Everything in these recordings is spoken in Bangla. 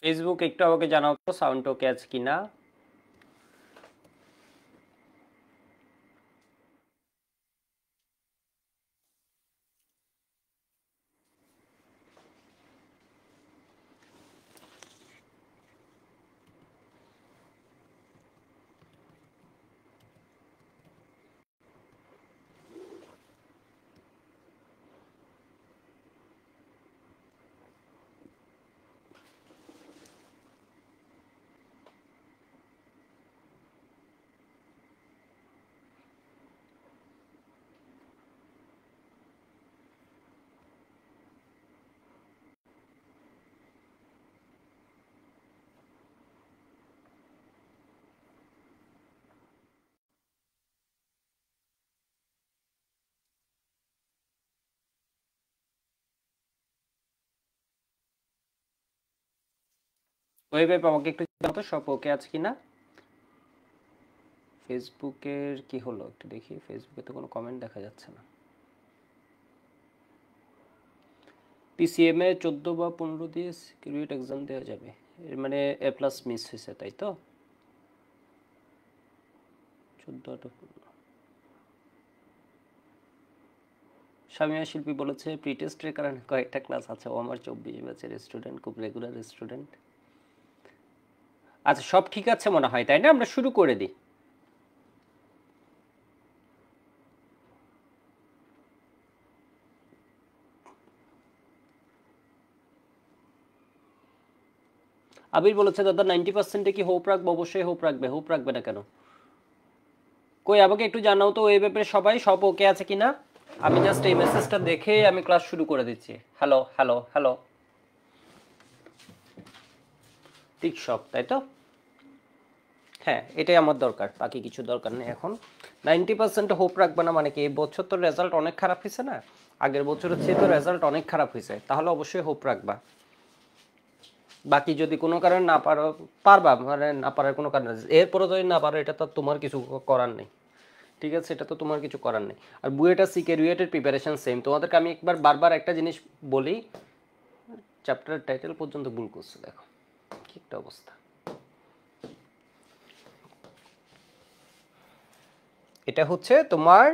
ফেসবুক একটু আমাকে জানাও তো সাউন্ড ওকে আছে কিনা। ওয়েবে আমাকে একটু জানাও তো সব ওকে আছে কিনা। ফেসবুকের কি হলো একটু দেখি, ফেসবুকে তো কোনো কমেন্ট দেখা যাচ্ছে না। পিসিএম এ 14 বা 15 দিয়ে সিকিউরিটি এক্সাম দেওয়া যাবে, এর মানে এ প্লাস মিস হয়েছে তাই তো? 14 সামিয়া শিল্পী বলেছে প্রি টেস্টের কারণে কয়েকটা ক্লাস আছে। ও আমার 24 ব্যাচের স্টুডেন্ট, খুব রেগুলার স্টুডেন্ট। আচ্ছা সব ঠিক আছে মনে হয় তাই না, আমরা শুরু করে দিই। আবির বলেছে দাদা 90%-এ কি হোপ রাখবো? অবশ্যই হোপ রাখবে, হোপ রাখবে না কেন? কই আমাকে একটু জানাও তো এই ব্যাপারে সবাই সব ওকে আছে কিনা। আমি জাস্ট এই মেসেজটা দেখে আমি ক্লাস শুরু করে দিচ্ছি। হ্যালো হ্যালো হ্যালো, ঠিক সব তাই তো? হ্যাঁ এটাই আমার দরকার, বাকি কিছু দরকার নেই এখন। 90% হোপ রাখবে না মানে কি? এই বছর তো রেজাল্ট অনেক খারাপ হয়েছে না, আগের বছরের চেয়ে তো রেজাল্ট অনেক খারাপ হয়েছে, তাহলে অবশ্যই হোপ রাখবা। বাকি যদি কোনো কারণে না পারো, পারবা মানে না পারার কোনো কারণ নেই। এরপরে যদি না পারো এটা তো তোমার কিছু করার নেই, ঠিক আছে? এটা তো তোমার কিছু করার নেই। আর বুয়েটা সিকে রুয়েটের প্রিপারেশন সেম। তোমাদেরকে আমি একবার বারবার একটা জিনিস বলি, চ্যাপ্টারের টাইটেল পর্যন্ত ভুল করছে, দেখো কি একটা অবস্থা। এটা হচ্ছে তোমার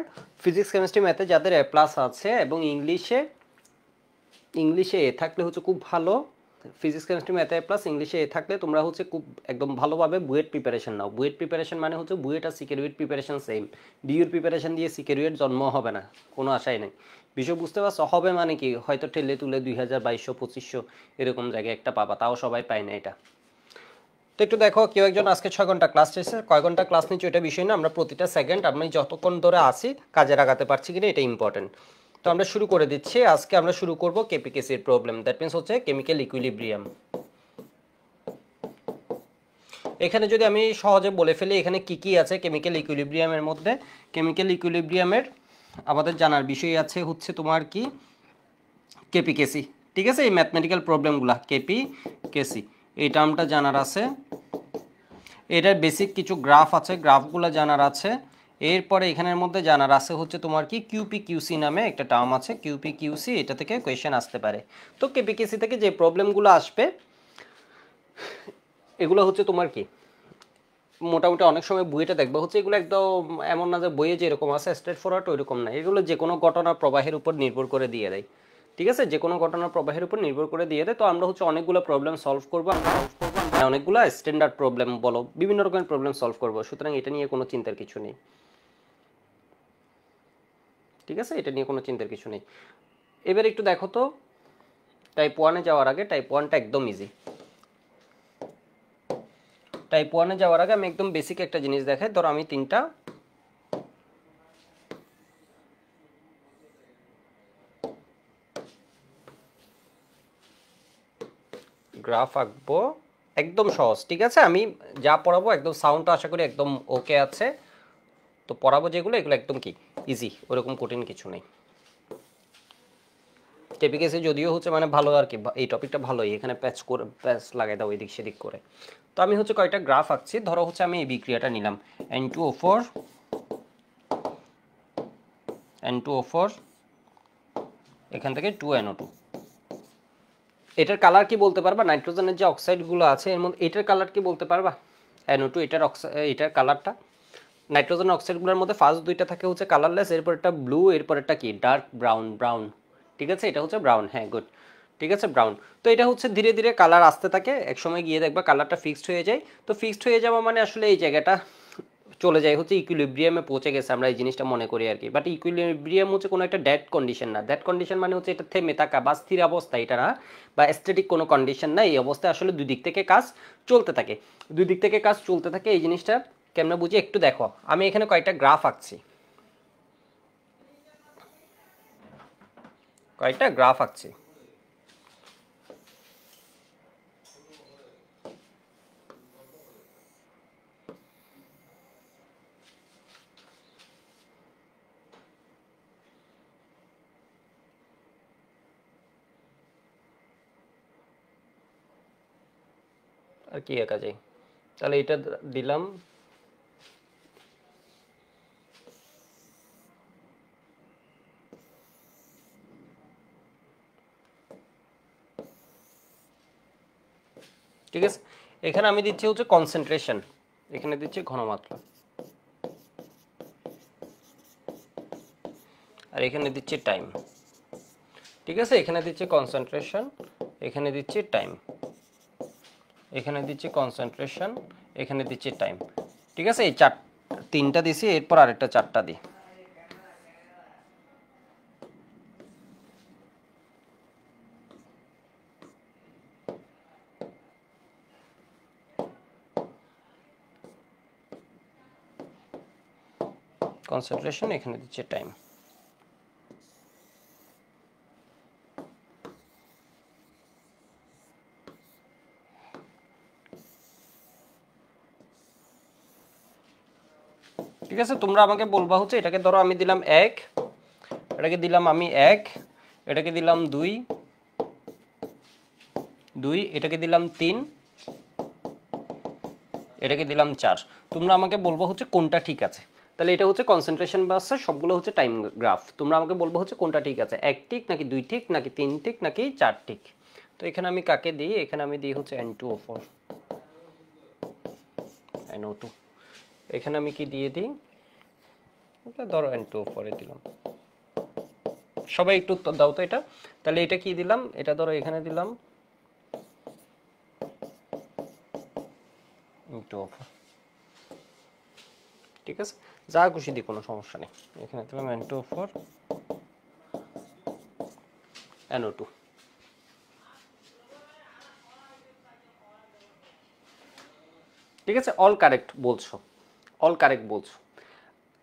ফিজিক্স কেমিস্ট্রি ম্যাথে যাদের এ প্লাস আছে এবং ইংলিশে, ইংলিশে এ থাকলে হচ্ছে খুব ভালো। ফিজিক্স কেমিস্ট্রি ম্যাথে এ প্লাস, ইংলিশে এ থাকলে তোমরা হচ্ছে খুব একদম ভালোভাবে বুয়েট প্রিপারেশন নাও। বুয়েট প্রিপারেশন মানে হচ্ছে বুয়েট আর সিকিউরিট প্রিপারেশন সেম। ডিউর প্রিপারেশন দিয়ে সিকিউরিট জন্ম হবে না, কোনো আশাই নেই। বিষয় বুঝতে পারছো? হবে মানে কি, হয়তো ঠেলে তুলে 2000, 2200, 2500 এরকম জায়গায় একটা পাবা, তাও সবাই পায় না এটা। তো একটু দেখো, কেউ একজন আজকে 6 ঘন্টা ক্লাস নিয়েছে, কয় ঘন্টা ক্লাস নিচ্ছে এটা বিষয় না, আমরা প্রতিটা সেকেন্ড আমি যতক্ষণ ধরে আসি কাজে লাগাতে পারছি কিনা এটা ইম্পর্টেন্ট। তো আমরা শুরু করে দিচ্ছি। আজকে আমরা শুরু করব কেপিকেসির প্রবলেম, দ্যাট মিনস হচ্ছে কেমিক্যাল ইকুইলিব্রিয়াম। এখানে যদি আমি সহজে বলে ফেলি এখানে কি কি আছে কেমিক্যাল ইকুইলিব্রিয়ামের মধ্যে। কেমিক্যাল ইকুইলিব্রিয়ামের আমাদের জানার বিষয় আছে হচ্ছে তোমার কি, কেপিকেসি, ঠিক আছে? এই ম্যাথমেটিক্যাল প্রবলেমগুলা কেপিকেসি এই টার্মটা জানার আছে। এটার বেসিক কিছু গ্রাফ আছে, গ্রাফগুলো জানার আছে। এরপরে এখানের মধ্যে জানার আছে হচ্ছে তোমার কি কিউপি কিউসি নামে একটা টার্ম আছে, কিউপি কিউসি, এটা থেকে কোয়েশ্চেন আসতে পারে। তো কেপিকেসি থেকে যে প্রবলেমগুলো আসবে এগুলো হচ্ছে তোমার কি মোটামুটি অনেক সময় বইটা দেখবা হচ্ছে এগুলো একদম এমন না যে বইয়ে যেরকম আছে স্ট্রেট ফরওয়ার্ড ওইরকম না, এগুলো যে কোনো ঘটনা প্রবাহের উপর নির্ভর করে দিয়ে দেয়, ঠিক আছে? যে কোনো ঘটনার প্রবাহের উপর নির্ভর করে দিয়ে দেয়। তো আমরা হচ্ছে অনেকগুলো প্রবলেম সলভ করবো, অনেকগুলো স্ট্যান্ডার্ড প্রবলেম বলো, বিভিন্ন রকমের প্রবলেম সলভ করবো, সুতরাং এটা নিয়ে কোনো চিন্তার কিছু নেই, ঠিক আছে? এটা নিয়ে কোনো চিন্তার কিছু নেই। এবার একটু দেখো তো, টাইপ ওয়ানে যাওয়ার আগে, টাইপ ওয়ানটা একদম ইজি। টাইপ ওয়ানে যাওয়ার আগে আমি একদম বেসিক একটা জিনিস দেখাই। ধরো আমি 3টা গ্রাফ আঁকবো, একদম সহজ, ঠিক আছে? আমি যা পড়াবো একদম সাউন্ডটা আশা করি একদম ওকে আছে। তো পড়াবো যেগুলো এগুলো একদম কি ইজি, ওরকম কঠিন কিছু নেই। কেপিকেসি যদিও হচ্ছে মানে ভালো আর কি, এই টপিকটা ভালোই, এখানে প্যাচ করে প্যাচ লাগাই দাও এদিক সেদিক করে। তো আমি হচ্ছে কয়েকটা গ্রাফ আঁকছি। ধরো হচ্ছে আমি এই বিক্রিয়াটা নিলাম N2O4, N2O4, এখান থেকে 2NO2, এটার কালার কি বলতে পারবা? নাইট্রোজেনের যে অক্সাইডগুলো আছে এর মধ্যে এটার কালার কি বলতে পারবা? NO2 এটার কালারটা, নাইট্রোজেন অক্সাইডগুলোর মধ্যে ফার্স্ট দুইটা থাকে হচ্ছে কালারলেস, এরপর একটা ব্লু, এরপর একটা কি ডার্ক ব্রাউন, ঠিক আছে, এটা হচ্ছে ব্রাউন, হ্যাঁ গুড, ঠিক আছে ব্রাউন। তো এটা হচ্ছে ধীরে ধীরে কালার আসতে থাকে, এক সময় গিয়ে দেখবা কালারটা ফিক্সড হয়ে যায়। তো ফিক্সড হয়ে যাওয়া মানে আসলে এই জায়গাটা চলে যায় হচ্ছে ইকুইলিব্রিয়ামে পৌঁছে গেছে, আমরা এই জিনিসটা মনে করি আর কি। বাট ইকুইলিব্রিয়াম হচ্ছে কোনো একটা ডেড কন্ডিশন না, ডেড কন্ডিশন মানে হচ্ছে এটা থেমে থাকা বা স্থির অবস্থা এটা না, বা স্ট্যাটিক কোনো কন্ডিশন না। এই অবস্থায় আসলে দুই দিক থেকে কাজ চলতে থাকে, দুই দিক থেকে কাজ চলতে থাকে। এই জিনিসটা কেমনে বুঝি একটু দেখো, আমি এখানে কয়েকটা গ্রাফ আঁকছি, কয়েকটা গ্রাফ আঁকছি। আর কি একা যায়, তাহলে এটা দিলাম, ঠিক আছে। এখানে আমি দিচ্ছি হচ্ছে কনসেন্ট্রেশন, এখানে দিচ্ছি ঘনমাত্রা, আর এখানে দিচ্ছি টাইম, ঠিক আছে। এখানে দিচ্ছি কনসেন্ট্রেশন, এখানে দিচ্ছি টাইম, এখানে দিচ্ছি কনসেন্ট্রেশন, এখানে দিচ্ছি টাইম, ঠিক আছে। এই তিনটা দিছি, এরপর আরেকটা চারটা দিই। কনসেন্ট্রেশন, এখানে দিচ্ছি টাইম। ঠিক আছে, তোমরা আমাকে বলবা হচ্ছে এটাকে ধরো আমি দিলাম 1, এটাকে দিলাম আমি 1, এটাকে দিলাম 2, এটাকে দিলাম 3, এটাকে দিলাম 4। তোমরা আমাকে বলবো হচ্ছে কোনটা ঠিক আছে। তাহলে এটা হচ্ছে কনসেন্ট্রেশন বাসছে, সবগুলো হচ্ছে টাইম গ্রাফ। তোমরা আমাকে বলবো হচ্ছে কোনটা ঠিক আছে, 1 টিক নাকি 2 টিক নাকি 3 টিক নাকি 4 টিক। তো এখানে আমি কাকে দিই, এখানে আমি দিই হচ্ছে N2O4, NO2। এখানে আমি কি দিয়ে দিই, ধরো N2O4 এ দিলাম। সবাই একটু উত্তর দাও তো এটা। তাহলে এটা কি দিলাম, এটা ধরো এখানে দিলাম N2O4, ঠিক আছে। যা খুশি দিই, কোনো সমস্যা নেই। এখানে দিলাম N2O4, NO2, ঠিক আছে। অল কারেক্ট বলছো, অল কারেক্ট বলছো।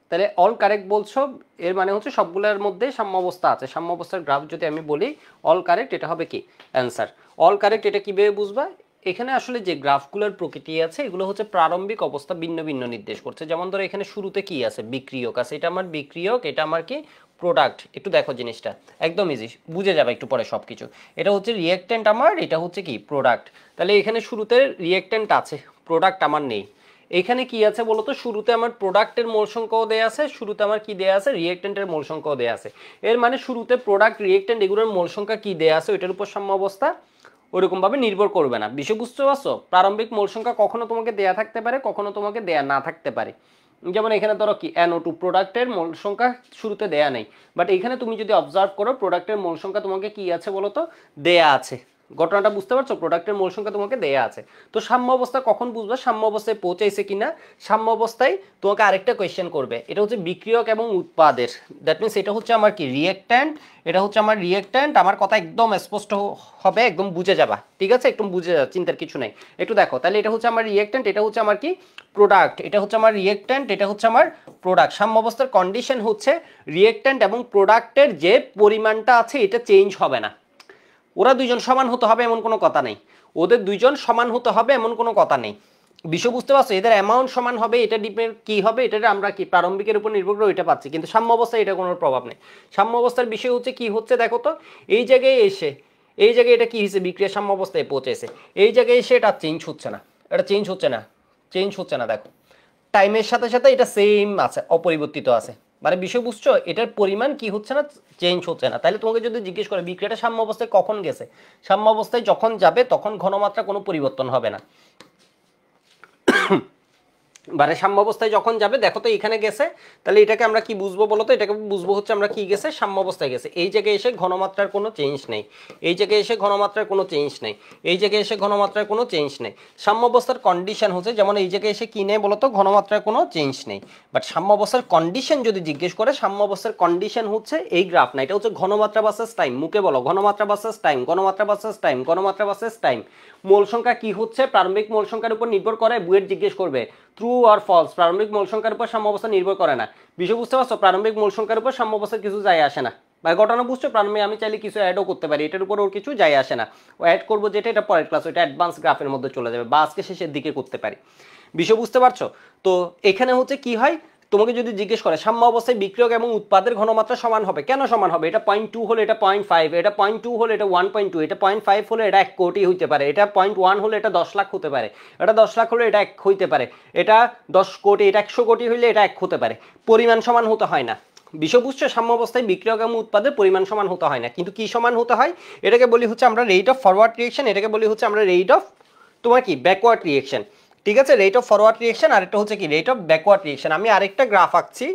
তাহলে অল কারেক্ট বলছো, এর মানে হচ্ছে সবগুলোর মধ্যে সাম্যাবস্থা আছে। সাম্যাবস্থার গ্রাফ যদি আমি বলি অল কারেক্ট, এটা হবে কি অ্যান্সার। অল কারেক্ট এটা কিভাবে বুঝবা, এখানে আসলে যে গ্রাফগুলোর প্রকৃতি আছে এগুলো হচ্ছে প্রারম্ভিক অবস্থা ভিন্ন ভিন্ন নির্দেশ করছে। যেমন ধরো এখানে শুরুতে কি আছে, বিক্রিয়ক আছে, এটা আমার বিক্রিয়ক, এটা আমার কি প্রোডাক্ট। একটু দেখো জিনিসটা একদম ইজি, বুঝে যাবে একটু পরে সবকিছু। এটা হচ্ছে রিয়েক্ট্যান্ট আমার, এটা হচ্ছে কি প্রোডাক্ট। তাহলে এখানে শুরুতে রিয়েক্ট্যান্ট আছে, প্রোডাক্ট আমার নেই। এখানে কি আছে বলতো, শুরুতে আমার প্রোডাক্টের মোল সংখ্যাও দেয়া আছে, শুরুতে আমার কি দেয়া আছে, রিয়েক্ট্যান্টের মোল সংখ্যাও দেয়া আছে। এর মানে শুরুতে প্রোডাক্ট রিয়েক্ট্যান্ট এগুলোর মোল সংখ্যা কি দেয়া আছে ওইটার উপর সাম্যাবস্থা ওরকম ভাবে নির্ভর করবে না। বিষয় বুঝতে পারছো? প্রারম্ভিক মোল সংখ্যা কখনো তোমাকে দেয়া থাকতে পারে, কখনো তোমাকে দেয়া না থাকতে পারে। যেমন এখানে ধরো কি NO2 প্রোডাক্টের মোল সংখ্যা শুরুতে দেয়া নেই, বাট এখানে তুমি যদি অবজার্ভ করো প্রোডাক্টের মোল সংখ্যা তোমাকে কি আছে বলতো, দেয়া আছে। ঘটনাটা বুঝতে পারছো, প্রোডাক্টের মোল সংখ্যা তোমাকে দেয়া আছে। তো সাম্য অবস্থা কখন বুঝবা সাম্য অবস্থায় পৌঁছাইছে কিনা, সাম্য অবস্থায় তোমাকে আরেকটা কোয়েশ্চেন করবে, এটা হচ্ছে বিক্রিয়ক এবং উৎপাদের। দ্যাট মিনস এটা হচ্ছে আমার কি রিয়েক্ট্যান্ট, এটা হচ্ছে আমার রিয়েক্ট্যান্ট। আমার কথা একদম স্পষ্ট হবে, একদম বুঝে যাবা, ঠিক আছে, একদম বুঝে যাবা, চিন্তার কিছু নেই। একটু দেখো, তাহলে এটা হচ্ছে আমার রিয়েক্ট্যান্ট, এটা হচ্ছে আমার কি প্রোডাক্ট, এটা হচ্ছে আমার রিয়েক্ট্যান্ট, এটা হচ্ছে আমার প্রোডাক্ট। সাম্য অবস্থার কন্ডিশন হচ্ছে রিয়েক্ট্যান্ট এবং প্রোডাক্টের যে পরিমাণটা আছে এটা চেঞ্জ হবে না। ওরা দুইজন সমান হতে হবে এমন কোনো কথা নেই, ওদের দুইজন সমান হতে হবে এমন কোনো কথা নেই। বিষয় বুঝতে পারছো? এদের অ্যামাউন্ট সমান হবে, এটা ডিপেন্ড কি হবে, এটা আমরা কি প্রারম্ভিকের উপর নির্ভর করে ওইটা পাচ্ছি, কিন্তু সাম্য অবস্থায় এটা কোনো প্রভাব নেই। সাম্য অবস্থার বিষয় হচ্ছে কি হচ্ছে দেখো তো, এই জায়গায় এসে এই জায়গায় এটা কি হয়েছে, বিক্রিয়া সাম্য অবস্থায় পৌঁছেছে, এই জায়গায় এসে এটা চেঞ্জ হচ্ছে না, এটা চেঞ্জ হচ্ছে না, দেখো টাইমের সাথে সাথে এটা সেম আছে, অপরিবর্তিত আছে। মানে বিষয় বুঝছো, এটার পরিমাণ কি হচ্ছে না, চেঞ্জ হচ্ছে না। তাহলে তোমাকে যদি জিজ্ঞেস করে বিক্রিয়াটা সাম্য অবস্থায় কখন গেছে, সাম্য অবস্থায় যখন যাবে তখন ঘনমাত্রা কোনো পরিবর্তন হবে না। মানে সাম্য অবস্থায় যখন যাবে, দেখো তো এখানে গেছে, তাহলে এটাকে আমরা কি বুঝবো বলো তো, এটাকে বুঝবো হচ্ছে আমরা কি গেছে, সাম্য অবস্থায় গেছে। এই জায়গায় এসে ঘনমাত্রার কোনো চেঞ্জ নেই, এই জায়গায় এসে ঘনমাত্রার কোনো চেঞ্জ নেই, এই জায়গায় এসে ঘনমাত্রার কোনো চেঞ্জ নেই। সাম্য অবস্থার কন্ডিশন হচ্ছে, যেমন এই জায়গায় এসে কি নেই বলো তো, ঘনমাত্রার কোনো চেঞ্জ নেই। বাট সাম্য অবস্থার কন্ডিশন যদি জিজ্ঞেস করে, সাম্য অবস্থার কন্ডিশন হচ্ছে এই গ্রাফ না, এটা হচ্ছে ঘনমাত্রা ভার্সেস টাইম। মুখে বলো ঘনমাত্রা ভার্সেস টাইম, ঘনমাত্রা ভার্সেস টাইম, ঘনমাত্রা ভার্সেস টাইম। মোল সংখ্যা কি হচ্ছে, প্রারম্ভিক মোল সংখ্যার উপর নির্ভর করে। বুয়েট জিজ্ঞেস করবে ট্রু আর ফলস, প্রারম্ভিক মোল সংখ্যার উপর সাম্য অবস্থা নির্ভর করে না। বিষয় বুঝতে পারছো, প্রারম্ভিক মোল সংখ্যার উপর সাম্য অবস্থার কিছু যায় আসে না। বা ঘটনা বুঝছো, প্রারম্ভিক আমি চাইলে কিছু অ্যাডও করতে পারি, এটার উপর ওর কিছু যায় আসে না। ও অ্যাড করবো যেটা, এটা পরের ক্লাস, ওইটা অ্যাডভান্স গ্রাফের মধ্যে চলে যাবে, বা আজকে শেষের দিকে করতে পারি। বিষয় বুঝতে পারছো? তো এখানে হচ্ছে কি হয়, তোমাকে যদি জিজ্ঞেস করে সাম্য অবস্থায় বিক্রিয়ক এবং উৎপাদের ঘনমাত্রা সমান হবে, কেন সমান হবে, এটা 0.2 হলে এটা 0.5, এটা 0.2 হলে এটা 1.2, এটা 0.5 হলে এটা 1 কোটি হইতে পারে, এটা 0.1 হলে এটা 10 লাখ হতে পারে, এটা 10 লাখ হলে এটা 1 হইতে পারে, এটা 10 কোটি, এটা 100 কোটি হইলে এটা 1 হতে পারে। পরিমাণ সমান হতে হয় না। বিষয় বুঝছো, সাম্য অবস্থায় বিক্রিয়ক এবং উৎপাদের পরিমাণ সমান হতে হয় না, কিন্তু কি সমান হতে হয়, এটাকে বলি হচ্ছে আমরা রেট অফ ফরওয়ার্ড রিঅ্যাকশন, এটাকে বলি হচ্ছে আমরা রেট অফ তোমার কি ব্যাকওয়ার্ড রিঅ্যাকশন। ঠিক আছে, রেট অফ ফরওয়ার্ড রিঅ্যাকশন, আরেকটা হচ্ছে কি রেট অফ ব্যাকওয়ার্ড রিঅ্যাকশন। আমি আরেকটা গ্রাফ আঁকছি,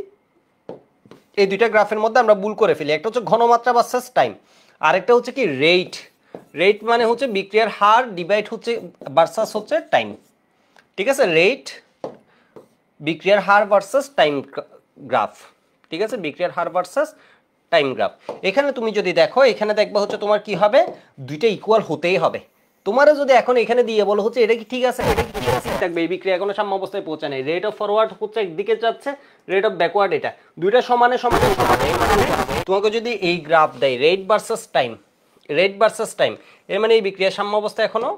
এই দুইটা গ্রাফের মধ্যে আমরা ভুল করে ফেলি। একটা হচ্ছে ঘনমাত্রা ভার্সেস টাইম, আরেকটা হচ্ছে কি রেট। রেট মানে হচ্ছে বিক্রিয়ার হার ডিভাইড হচ্ছে ভার্সাস হচ্ছে টাইম। ঠিক আছে, রেট বিক্রিয়ার হার ভার্সাস টাইম গ্রাফ। ঠিক আছে, বিক্রিয়ার হার ভার্সাস টাইম গ্রাফ। এখানে তুমি যদি দেখো, এখানে দেখবা হচ্ছে তোমার কি হবে, দুইটা ইকুয়াল হতেই হবে। তোমারও যদি এখন এখানে দিয়ে বলো হচ্ছে এটা কি ঠিক আছে, এটা কি ঠিক আছে, থাকবে এই বিক্রিয়া এখনো সাম্য অবস্থায় পৌঁছে নেই। রেট অফ ফরওয়ার্ড হচ্ছে একদিকে যাচ্ছে, রেট অফ ব্যাকওয়ার্ড এটা, দুইটা সমানে সমানে হতে হবে। তোমাকে যদি এই গ্রাফ দেয় rate versus time, rate versus time, এর মানে এই বিক্রিয়া সাম্য অবস্থা এখনো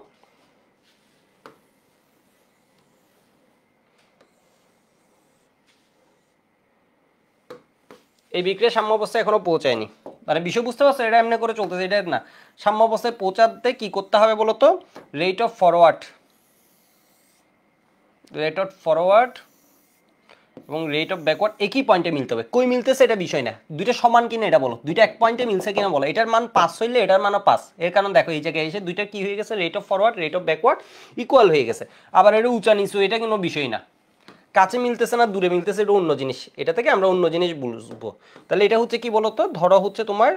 এই বিক্রিয়া সাম্য অবস্থায় এখনো পৌঁছায়নি। মানে বিষয় বুঝতে পারছো, এটা এমনি করে চলতেছে, এটা না। সাম্য অবস্থায় পৌঁছাতে কি করতে হবে বলতো, rate of forward, rate of forward এবং রেট অফ ব্যাকওয়ার্ড একই পয়েন্টে মিলতে হবে। কই মিলতেছে এটা বিষয় না, দুইটা সমান কিনা এটা বলো, দুইটা এক পয়েন্টে মিলছে কিনা বলো। এটার মান 5 হইলে এটার মানও 5, এর কারণ দেখো এই জায়গায় এসে দুইটা কি হয়ে গেছে, rate of forward rate of backward equal হয়ে গেছে। আবার এটা উঁচা নিচু, এটা কোনো বিষয় না, কাছে মিলতেছে না দূরে মিলতেছে, এটা অন্য জিনিস, এটা থেকে আমরা অন্য জিনিস বুঝবো। তাহলে এটা হচ্ছে কি বলতো, ধরো হচ্ছে তোমার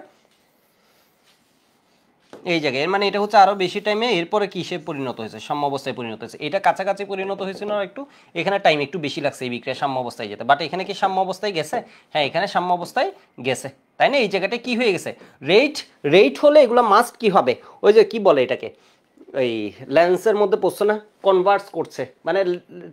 এই জায়গায়, এর মানে এটা হচ্ছে আরো বেশি টাইমে এরপরে কিসে পরিণত হয়েছে, সাম্য অবস্থায় পরিণত হয়েছে। এটা কাছাকাছি পরিণত হয়েছে না একটু, এখানে টাইম একটু বেশি লাগছে এই বিক্রিয়া সাম্য অবস্থায় যেতে। বাট এখানে কি সাম্য অবস্থায় গেছে, হ্যাঁ এখানে সাম্য অবস্থায় গেছে, তাই না। এই জায়গাটা কি হয়ে গেছে, রেট, রেট হলে এগুলো মাস্ট কি হবে, ওই যে কি বলে এটাকে, ওই লেন্সের মধ্যে পড়ছে না, কনভার্স করছে, মানে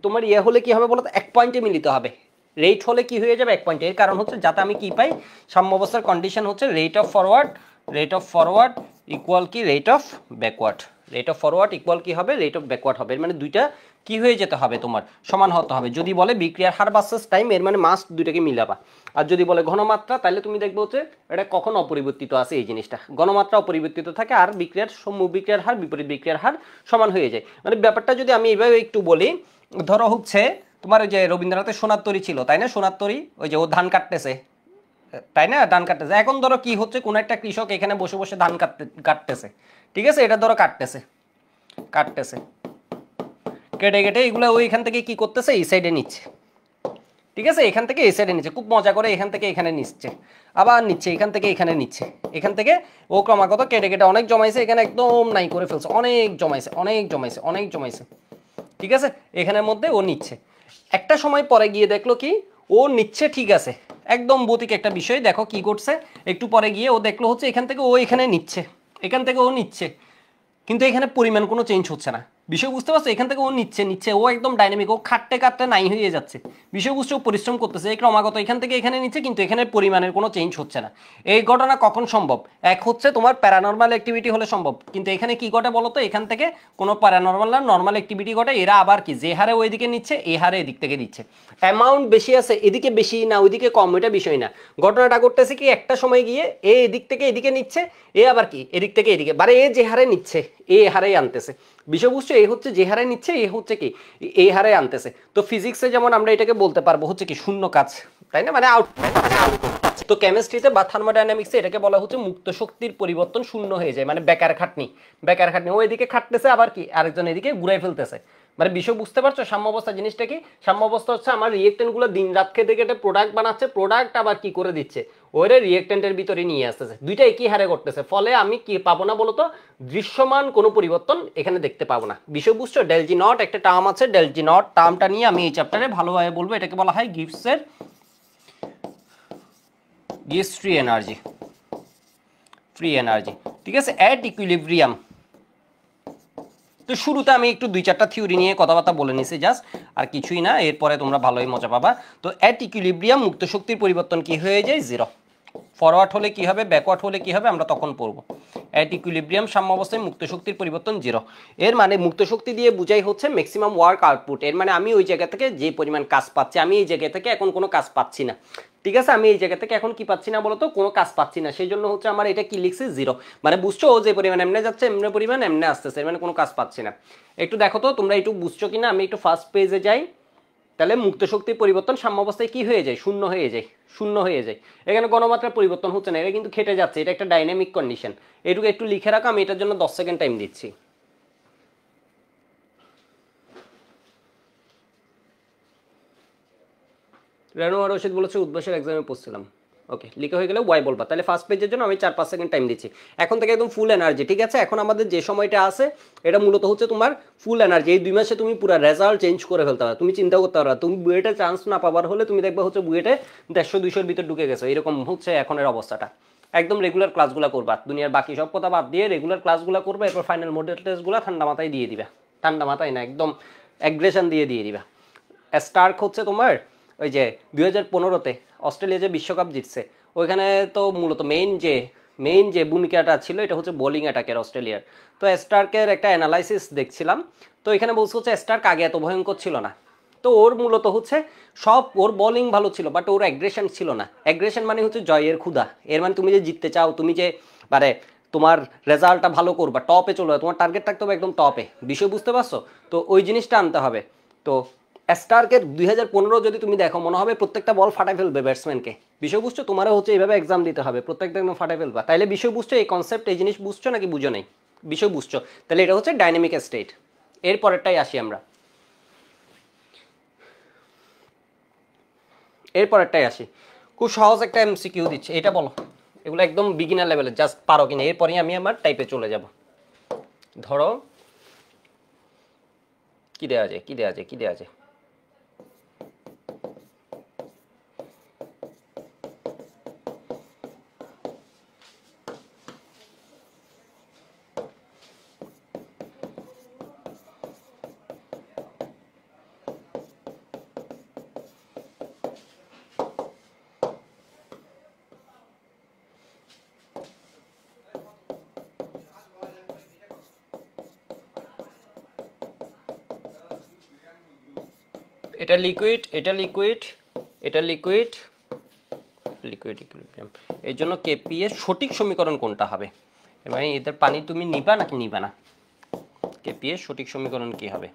তোমার ইয়ে হলে কি হবে বলো তো, এক পয়েন্টে মিলিত হবে। রেট হলে কি হয়ে যাবে, এক পয়েন্টে। এর কারণ হচ্ছে যাতে আমি কি পাই, সাম্য অবস্থার কন্ডিশন হচ্ছে rate of forward, rate of forward equal কি rate of backward, rate of forward equal কি হবে, রেট অফ ব্যাকওয়ার্ড হবে। মানে দুইটা কি হয়ে যেতে হবে, তোমার সমান হতে হবে। যদি বলে বিক্রিয়ার হার ভার্সেস টাইম, এর মানে মাস্ট দুইটাকে মিলাবা। আর যদি বলে ঘনমাত্রা, তাহলে তুমি দেখবে হচ্ছে এটা কখন অপরিবর্তিত আছে, এই জিনিসটা ঘনমাত্রা অপরিবর্তিত থাকে, আর বিক্রিয়ার সম্মুখ বিক্রিয়ার হার বিপরীত বিক্রিয়ার হার সমান হয়ে যায়। মানে ব্যাপারটা যদি আমি এইভাবে একটু বলি, ধরো হচ্ছে তোমার ওই যে রবীন্দ্রনাথের সোনার তরী ছিল, তাই না, সোনার তরী, ওই যে ও ধান কাটতেছে, তাই না, ধান কাটতেছে। এখন ধরো কি হচ্ছে, কোন একটা কৃষক এখানে বসে বসে ধান কাটতেছে, ঠিক আছে, এটা ধরো কাটতেছে, কাটতেছে, কেটে কেটে এগুলো ওইখান থেকে কি করতেছে, এই সাইডে নিচ্ছে, ঠিক আছে, এখান থেকে এই সাইডে নিচ্ছে, খুব মজা করে এখান থেকে এখানে নিচ্ছে, আবার নিচ্ছে এখান থেকে এখানে নিচ্ছে, এখান থেকে ও ক্রমাগত কেটে কেটে অনেক জমাইছে, এখানে একদম নাই করে ফেলছে, অনেক জমাইছে, অনেক জমাইছে, অনেক জমাইছে, ঠিক আছে, এখানের মধ্যে ও নিচ্ছে। একটা সময় পরে গিয়ে দেখলো কি, ও নিচ্ছে ঠিক আছে, একদম ভৌতিক একটা বিষয়, দেখো কি করছে, একটু পরে গিয়ে ও দেখলো হচ্ছে এখান থেকে ও এখানে নিচ্ছে, এখান থেকে ও নিচ্ছে, কিন্তু এখানে পরিমাণ কোনো চেঞ্জ হচ্ছে না। বিষয় বুঝতে পারছো, এখান থেকে ও নিচ্ছে নিচ্ছে, ও একদম ডাইনামিক, ও খাটতে খাটতে নাই হয়ে যাচ্ছে। বিষয় বুঝছে, ও পরিশ্রম করতেছে, এই ক্রমাগত এখান থেকে এখানে নিচ্ছে, কিন্তু এখানে পরিমাণের কোনো চেঞ্জ হচ্ছে না। এই ঘটনা কখন সম্ভব, এক হচ্ছে তোমার প্যারানর্মাল অ্যাক্টিভিটি হলে সম্ভব, কিন্তু এখানে কি ঘটে বলতো, এখান থেকে কোনো প্যারানর্মাল না নর্মাল অ্যাক্টিভিটি ঘটে। এরা আবার কি যে হারে ওইদিকে নিচ্ছে, এই হারে এদিক থেকে দিচ্ছে, অ্যামাউন্ট বেশি আছে এদিকে বেশি না ওইদিকে কম, এটা বিষয় না। ঘটনাটা ঘটতেছে কি, একটা সময় গিয়ে এ এদিক থেকে এদিকে নিচ্ছে, এ আবার কি এদিক থেকে এদিকে, বারে এ যে হারে নিচ্ছে এই হারেই আনতেছে। বিষয় বুঝছো, এই হচ্ছে যে হারে নিচ্ছে, এই হচ্ছে কি এই হারে আনতেছে। তো ফিজিক্সে যেমন আমরা এটাকে বলতে পারবো হচ্ছে কি শূন্য কাজ, তাই না, মানে আউটপুট। তো কেমিস্ট্রিতে বা থার্মোডাইনামিক্সে এটাকে বলা হচ্ছে মুক্ত শক্তির পরিবর্তন শূন্য হয়ে যায়, মানে বেকার খাটনি। বেকার খাটনি, ও এদিকে খাটতেছে আবার কি আরেকজন এদিকে ঘুরাই ফেলতেছে। মানে বিষয় বুঝতে পারছো সাম্যাবস্থা জিনিসটা কি? সাম্যাবস্থা হচ্ছে আমার রিয়েক্টেন্ট গুলো দিন রাত খেতে খেতে প্রোডাক্ট বানাচ্ছে, প্রোডাক্ট আবার কি করে দিচ্ছে ওরে রিয়েক্টেন্টের ভিতরে নিয়ে আসতেছে, দুইটা একই হারে করতেছে। ফলে আমি কি পাবো না বলতো, দৃশ্যমান কোনো পরিবর্তন এখানে দেখতে পাবো না। বিষয় বুঝছো? ডেল জি নট একটা টার্ম আছে, ডেল জি নট টার্মটা নিয়ে আমি এই চ্যাপ্টারে ভালোভাবে বলবো। এটাকে বলা হয় গিবসের Gibbs free energy, free energy, ঠিক আছে, অ্যাট ইকুইলিব্রিয়াম। তো শুরুতে আমি একটু 2-4টা থিওরি নিয়ে কথাবার্তা বলে নিছি জাস্ট, আর কিছুই না, এরপরে তোমরা ভালোই মজা পাবা। তো অ্যাট ইকুইলিব্রিয়াম মুক্ত শক্তির পরিবর্তন কি হয়ে যায়? জিরো। ফরওয়ার্ড হলে কি হবে, ব্যাকওয়ার্ড হলে কি হবে আমরা তখন পড়বো। অ্যাট ইকুইলিব্রিয়াম সাম্যাবস্থায় মুক্ত শক্তির পরিবর্তন জিরো। এর মানে মুক্ত শক্তি দিয়ে বুঝাই হচ্ছে ম্যাক্সিমাম ওয়ার্ক আউটপুট। এর মানে আমি ওই জায়গা থেকে যে পরিমাণ কাজ পাচ্ছি, আমি এই জায়গা থেকে এখন কোনো কাজ পাচ্ছি না, ঠিক আছে, আমি এই জায়গা থেকে এখন কি পাচ্ছি না বলতো, কোনো কাজ পাচ্ছি না, সেই জন্য হচ্ছে আমার এটা কি লিখছি জিরো। মানে বুঝছো, ও যে পরিমাণ এমনি যাচ্ছে এমনি পরিমাণ এমনি আসতেছে, মানে কোনো কাজ পাচ্ছি না। একটু দেখো তো তোমরা একটু বুঝছো কিনা, আমি একটু ফার্স্ট পেজে যাই। তাহলে মুক্ত শক্তির পরিবর্তন সাম্যাবস্থায় কি হয়ে যায়? শূন্য হয়ে যায়, শূন্য হয়ে যায়। এখানে গণমাত্রার পরিবর্তন হচ্ছে না, এটা কিন্তু খেটে যাচ্ছে, এটা একটা ডাইনামিক কন্ডিশন। এটুকু একটু লিখে রাখো, আমি এটার জন্য 10 সেকেন্ড টাইম দিচ্ছি। রেনু আর রশিদ বলেছে উদ্ভাসের এক্সামে পড়ছিলাম। ওকে, লিখে হয়ে গেলে ওয়াই বলবা। তাহলে ফার্স্ট পেজের জন্য আমি 4-5 সেকেন্ড টাইম দিচ্ছি। এখন থেকে একদম ফুল এনার্জি, ঠিক আছে। এখন আমাদের যে সময়টা আছে এটা মূলত হচ্ছে তোমার ফুল এনার্জি। এই 2 মাসে তুমি পুরো রেজাল্ট চেঞ্জ করে ফেলতে পারো, তুমি চিন্তা করতে পারো। তুমি বুয়েটে চান্স না পাবার হলে তুমি দেখবে হচ্ছে বুয়েটে 150-200-র ভিতর ঢুকে গেছো, এরকম হচ্ছে এখনের অবস্থাটা। একদম রেগুলার ক্লাসগুলো করবা, দুনিয়ার বাকি সব কথা বাদ দিয়ে রেগুলার ক্লাসগুলো করবা, এরপর ফাইনাল মডেল টেস্টগুলো ঠান্ডা মাথায় দিয়ে দিবা। ঠান্ডা মাথায় না, একদম অ্যাগ্রেশন দিয়ে দিবা। স্টার্ক হচ্ছে তোমার ওই যে 2015-তে অস্ট্রেলিয়া যে বিশ্বকাপ জিতছে, ওইখানে তো মূলত মেইন যে ভূমিকাটা ছিল এটা হচ্ছে বোলিং অ্যাটাকের অস্ট্রেলিয়ার। তো স্টার্কের একটা অ্যানালাইসিস দেখছিলাম, তো এখানে বলছে হচ্ছে স্টার্ক আগে এত ভয়ঙ্কর ছিল না। তো ওর মূলত হচ্ছে সব, ওর বোলিং ভালো ছিল বাট ওর অ্যাগ্রেশন ছিল না। অ্যাগ্রেশন মানে হচ্ছে জয়ের ক্ষুধা। এর মানে তুমি যে জিততে চাও, তুমি যে মানে তোমার রেজাল্টটা ভালো করবা, টপে চলে তোমার টার্গেট থাকতে হবে একদম টপে, বিষয় বুঝতে পারছো? তো ওই জিনিসটা আনতে হবে। তো স্টার্কের 2015 যদি তুমি দেখো, মনে হবে প্রত্যেকটা বল ফাটাই ফেলবে ব্যাটসম্যানকে। বিষয় বুঝছো? তোমারও হচ্ছে এইভাবে এক্সাম দিতে হবে, প্রত্যেকটা একদম ফাটাই ফেলবা। তাইলে বিষয় বুঝছো এই কনসেপ্ট, এই জিনিস বুঝছো নাকি বুঝো নাই? বিষয় বুঝছো? তাহলে এটা হচ্ছে ডাইনামিক স্টেট। এর পরেরটাই আসি আমরা, এরপরেরটাই আসি। খুব সহজ একটা এমসিকিউ দিচ্ছে, এটা বলো। এগুলো একদম বিগিনার লেভেলে, জাস্ট পারো কিনা, এরপরেই আমি আমার টাইপে চলে যাব। ধরো কি দেওয়া যায়, কি দেওয়া যায়, কি দেওয়া যায়। এটা লিকুইড, এটা লিকুইড, এটা লিকুইড, লিকুইড ইকুইলিব্রিয়াম। এর জন্য কেপি এর সঠিক সমীকরণ কোনটা হবে? মানে এদের পানি তুমি নিবা নাকি নিবা না? কেপি এর সঠিক সমীকরণ কি হবে?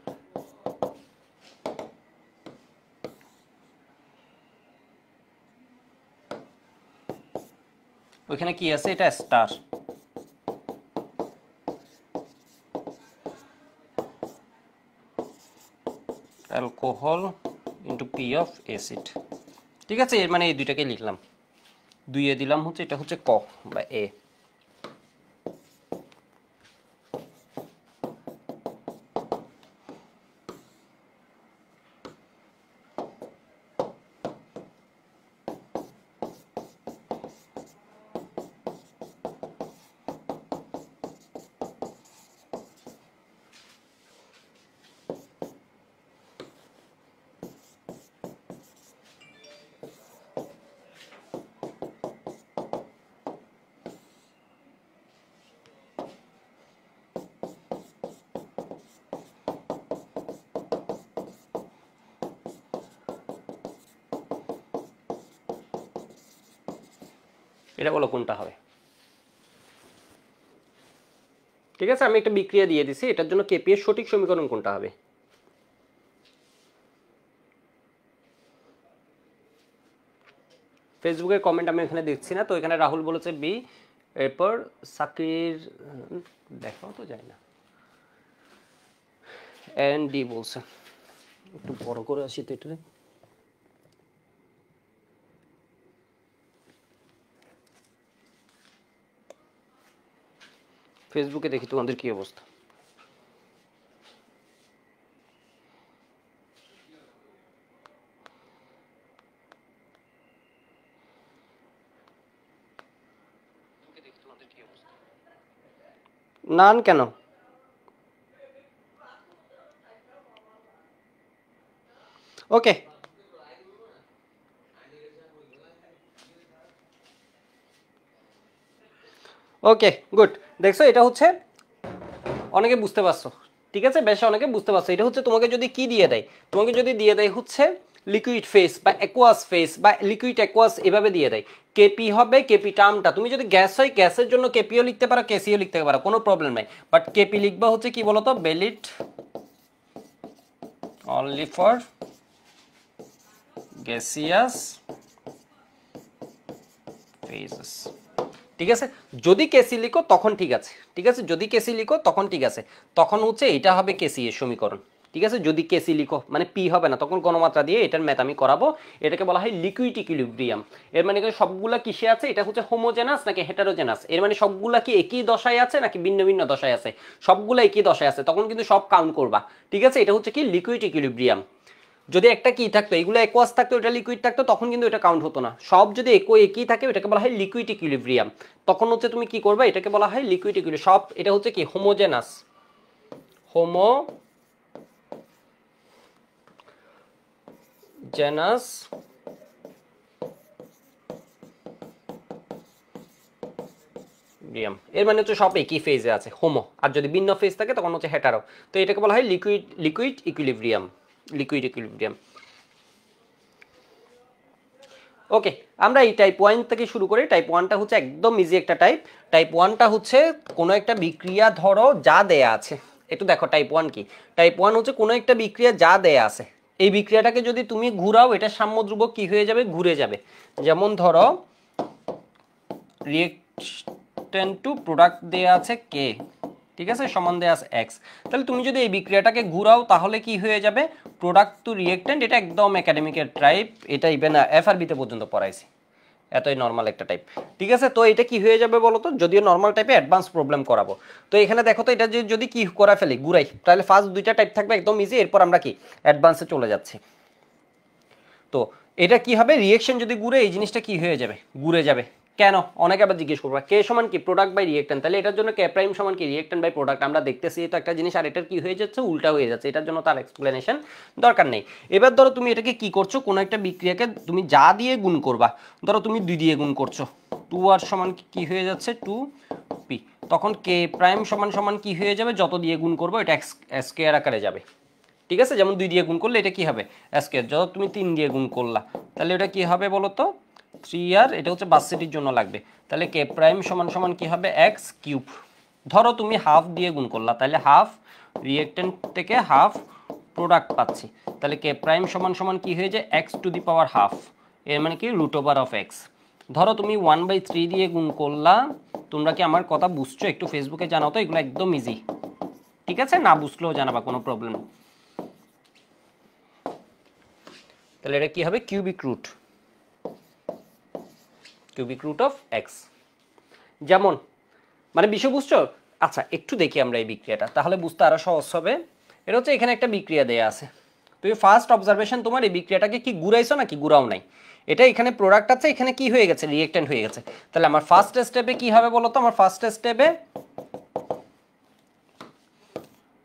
ওইখানে কি আছে? এটা star, alcohol into P of acid, ঠিক আছে। এর মানে এই দুইটাকে লিখলাম, দুইয়ে দিলাম হচ্ছে এটা হচ্ছে ক বা এ। এটা বলো কোনটা হবে? ঠিক আছে, আমি একটা বিক্রিয়া দিয়ে দিছি, এটার জন্য কেপি এর সঠিক সমীকরণ কোনটা হবে? ফেসবুকের কমেন্ট আমি এখানে দেখছি না, তো এখানে রাহুল বলেছে বি, এরপর সাকির দেখাও তো যায় না, এন ডি বলছে, একটু বড় করে আসি তো এটা। ফেসবুকে দেখি তোমাদের কি অবস্থা। নান কেন? ওকে, ওকে গুড। দেখছো এটা হচ্ছে অনেকে বুঝতে পারছো, ঠিক আছে, বেশ অনেকে বুঝতে পারছো। এটা হচ্ছে তোমাকে যদি কি দিয়ে দেয়, তোমাকে যদি দিয়ে দেয় হচ্ছে লিকুইড ফেস বা অ্যাকোয়াস ফেস বা লিকুইড অ্যাকোয়াস এভাবে দিয়ে দেয়, কেপি হবে, কেপি টার্মটা তুমি যদি গ্যাস হয় গ্যাসের জন্য কেপিও লিখতে পারো, কেসিও লিখতে পারো, কোনো প্রবলেম নাই। বাট কেপি লিখবা হচ্ছে কি বলতো, valid only for gaseous phases. ঠিক আছে, যদি কেসি লিখো তখন ঠিক আছে, ঠিক আছে, যদি কেসি লিখো তখন ঠিক আছে, তখন হচ্ছে এটা হবে কেসি এর সমীকরণ। ঠিক আছে, যদি কেসি লিখো মানে পি হবে না, তখন গণমাত্রা দিয়ে এটার ম্যাথ আমি করাবো। এটাকে বলা হয় লিকুইড ইকুইলিব্রিয়াম। এর মানে সবগুলা কিসে আছে, এটা হচ্ছে হোমোজেনাস নাকি হেটারোজেনাস, এর মানে সবগুলা কি একই দশায় আছে নাকি ভিন্ন ভিন্ন দশায় আছে, সবগুলা একই দশায় আছে, তখন কিন্তু সব কাউন্ট করবা। ঠিক আছে, এটা হচ্ছে কি লিকুইড ইকুইলিব্রিয়াম। যদি একটা কি থাকতো, এগুলো অ্যাকোয়াস থাকতো, এটা লিকুইড থাকতো, তখন কিন্তু এটা কাউন্ট হতো না। সব যদি একই থাকে এটাকে বলা হয় লিকুইড ইকুইলিব্রিয়াম। তখন হচ্ছে তুমি কি করবে, এটাকে বলা হয় লিকুইড ইকুইলিব্রিয়াম। সব এটা হচ্ছে কি হোমোজেনাস, হোমোজেনাস এর মানে হচ্ছে সব একই ফেজে আছে হোমো, আর যদি ভিন্ন ফেজ থাকে তখন হচ্ছে হেটারো। তো এটাকে বলা হয় লিকুইড ইকুইলিব্রিয়াম, লিকুইড ইকুইলিব্রিয়াম। ওকে, আমরা এই টাইপ 1 থেকে শুরু করি। টাইপ 1টা হচ্ছে একদম ইজি একটা টাইপ। টাইপ 1টা হচ্ছে কোনো একটা বিক্রিয়া ধরো যা দেয়া আছে, একটু দেখো টাইপ 1 কি। টাইপ 1 হচ্ছে কোনো একটা বিক্রিয়া যা দেয়া আছে, এই বিক্রিয়াটাকে যদি তুমি ঘুরাও এটা সাম্যধ্রুবক কি হয়ে যাবে, ঘুরে যাবে। যেমন ধরো রিয়েক্টেন্ট টু প্রোডাক্ট দেয়া আছে কে, ঠিক আছে, সমান দেয়া আছে এক্স। তাহলে তুমি যদি এই বিক্রিয়াটাকে ঘুরাও তাহলে কি হয়ে যাবে, প্রোডাক্ট টু রিয়েক্টেন্ট। এটা একদম একাডেমিকের টাইপ, এটা ইভেন এফআরবিতে পর্যন্ত পড়াইছি, এতই নর্মাল একটা টাইপ। ঠিক আছে, তো এটা কি হয়ে যাবে বলো তো, যদিও নর্মাল টাইপে অ্যাডভান্স প্রবলেম করাবো। তো এখানে দেখো তো এটা যদি কি করা ফেলি ঘুরাই, তাহলে ফার্স্ট দুইটা টাইপ থাকবে একদম ইজি, এরপর আমরা কি অ্যাডভান্সে চলে যাচ্ছি। তো এটা কি হবে, রিয়েকশন যদি ঘুরে এই জিনিসটা কি হয়ে যাবে, ঘুরে যাবে। কেন, অনেকে আবার জিজ্ঞেস করবা কে সমান কি প্রোডাক্ট বাই রিয়েক্টেন্ট, তাহলে এটার জন্য কে প্রাইম সমান কি রিয়েক্টেন্ট বাই প্রোডাক্ট। আমরা দেখতেছি তো একটা জিনিস, আর এটার কি হয়ে যাচ্ছে, উল্টা হয়ে যাচ্ছে। এটার জন্য তার এক্সপ্লেনেশন দরকার নেই। এবার ধরো তুমি এটাকে কি করছো, কোনো একটা বিক্রিয়াকে তুমি যা দিয়ে গুণ করবা, ধরো তুমি 2 দিয়ে গুণ করছো, 2r সমান কি হয়ে যাচ্ছে 2p, তখন কে প্রাইম সমান সমান কি হয়ে যাবে, যত দিয়ে গুণ করবো এটা স্কয়ার আকারে যাবে। ঠিক আছে, যেমন 2 দিয়ে গুণ করলে এটা কি হবে স্কয়ার, যত তুমি 3 দিয়ে গুণ করলা তাহলে এটা কি হবে বলো তো 3r, এটা হচ্ছে বার্সিটির জন্য লাগবে। তাহলে কে প্রাইম সমান সমান কি হবে এক্স কিউব। ধরো তুমি হাফ দিয়ে গুণ করলা, তাহলে হাফ রিয়েক্টেন্ট থেকে হাফ প্রোডাক্ট পাচ্ছি, তাহলে কে প্রাইম সমান সমান কি হয়ে যায় x to the power half, এর মানে কি রুট ওভার অফ এক্স। ধরো তুমি 1/3 দিয়ে গুণ করলা। তোমরা কি আমার কথা বুঝছো, একটু ফেসবুকে জানাও তো, এগুলো একদম ইজি। ঠিক আছে, না বুঝলেও জানাবা, কোনো প্রবলেম নেই। তাহলে এটা কি হবে কিউবিক রুট অফ এক্স। যেমন মানে বিষয় বুঝছো। আচ্ছা একটু দেখি আমরা এই বিক্রিয়াটা, তাহলে বুঝতে আরো সহজ হবে। এটা হচ্ছে এখানে একটা বিক্রিয়া দেয়া আছে, তুমি ফার্স্ট অবজারভেশন তোমার এই বিক্রিয়াটাকে কি ঘুরাইছো নাকি ঘুরাও নাই। এটা এখানে প্রোডাক্ট আছে, এখানে কি হয়ে গেছে রিয়েক্টেন্ট হয়ে গেছে। তাহলে আমার ফার্স্ট স্টেপে কি হবে বলো তো, আমার ফার্স্ট স্টেপে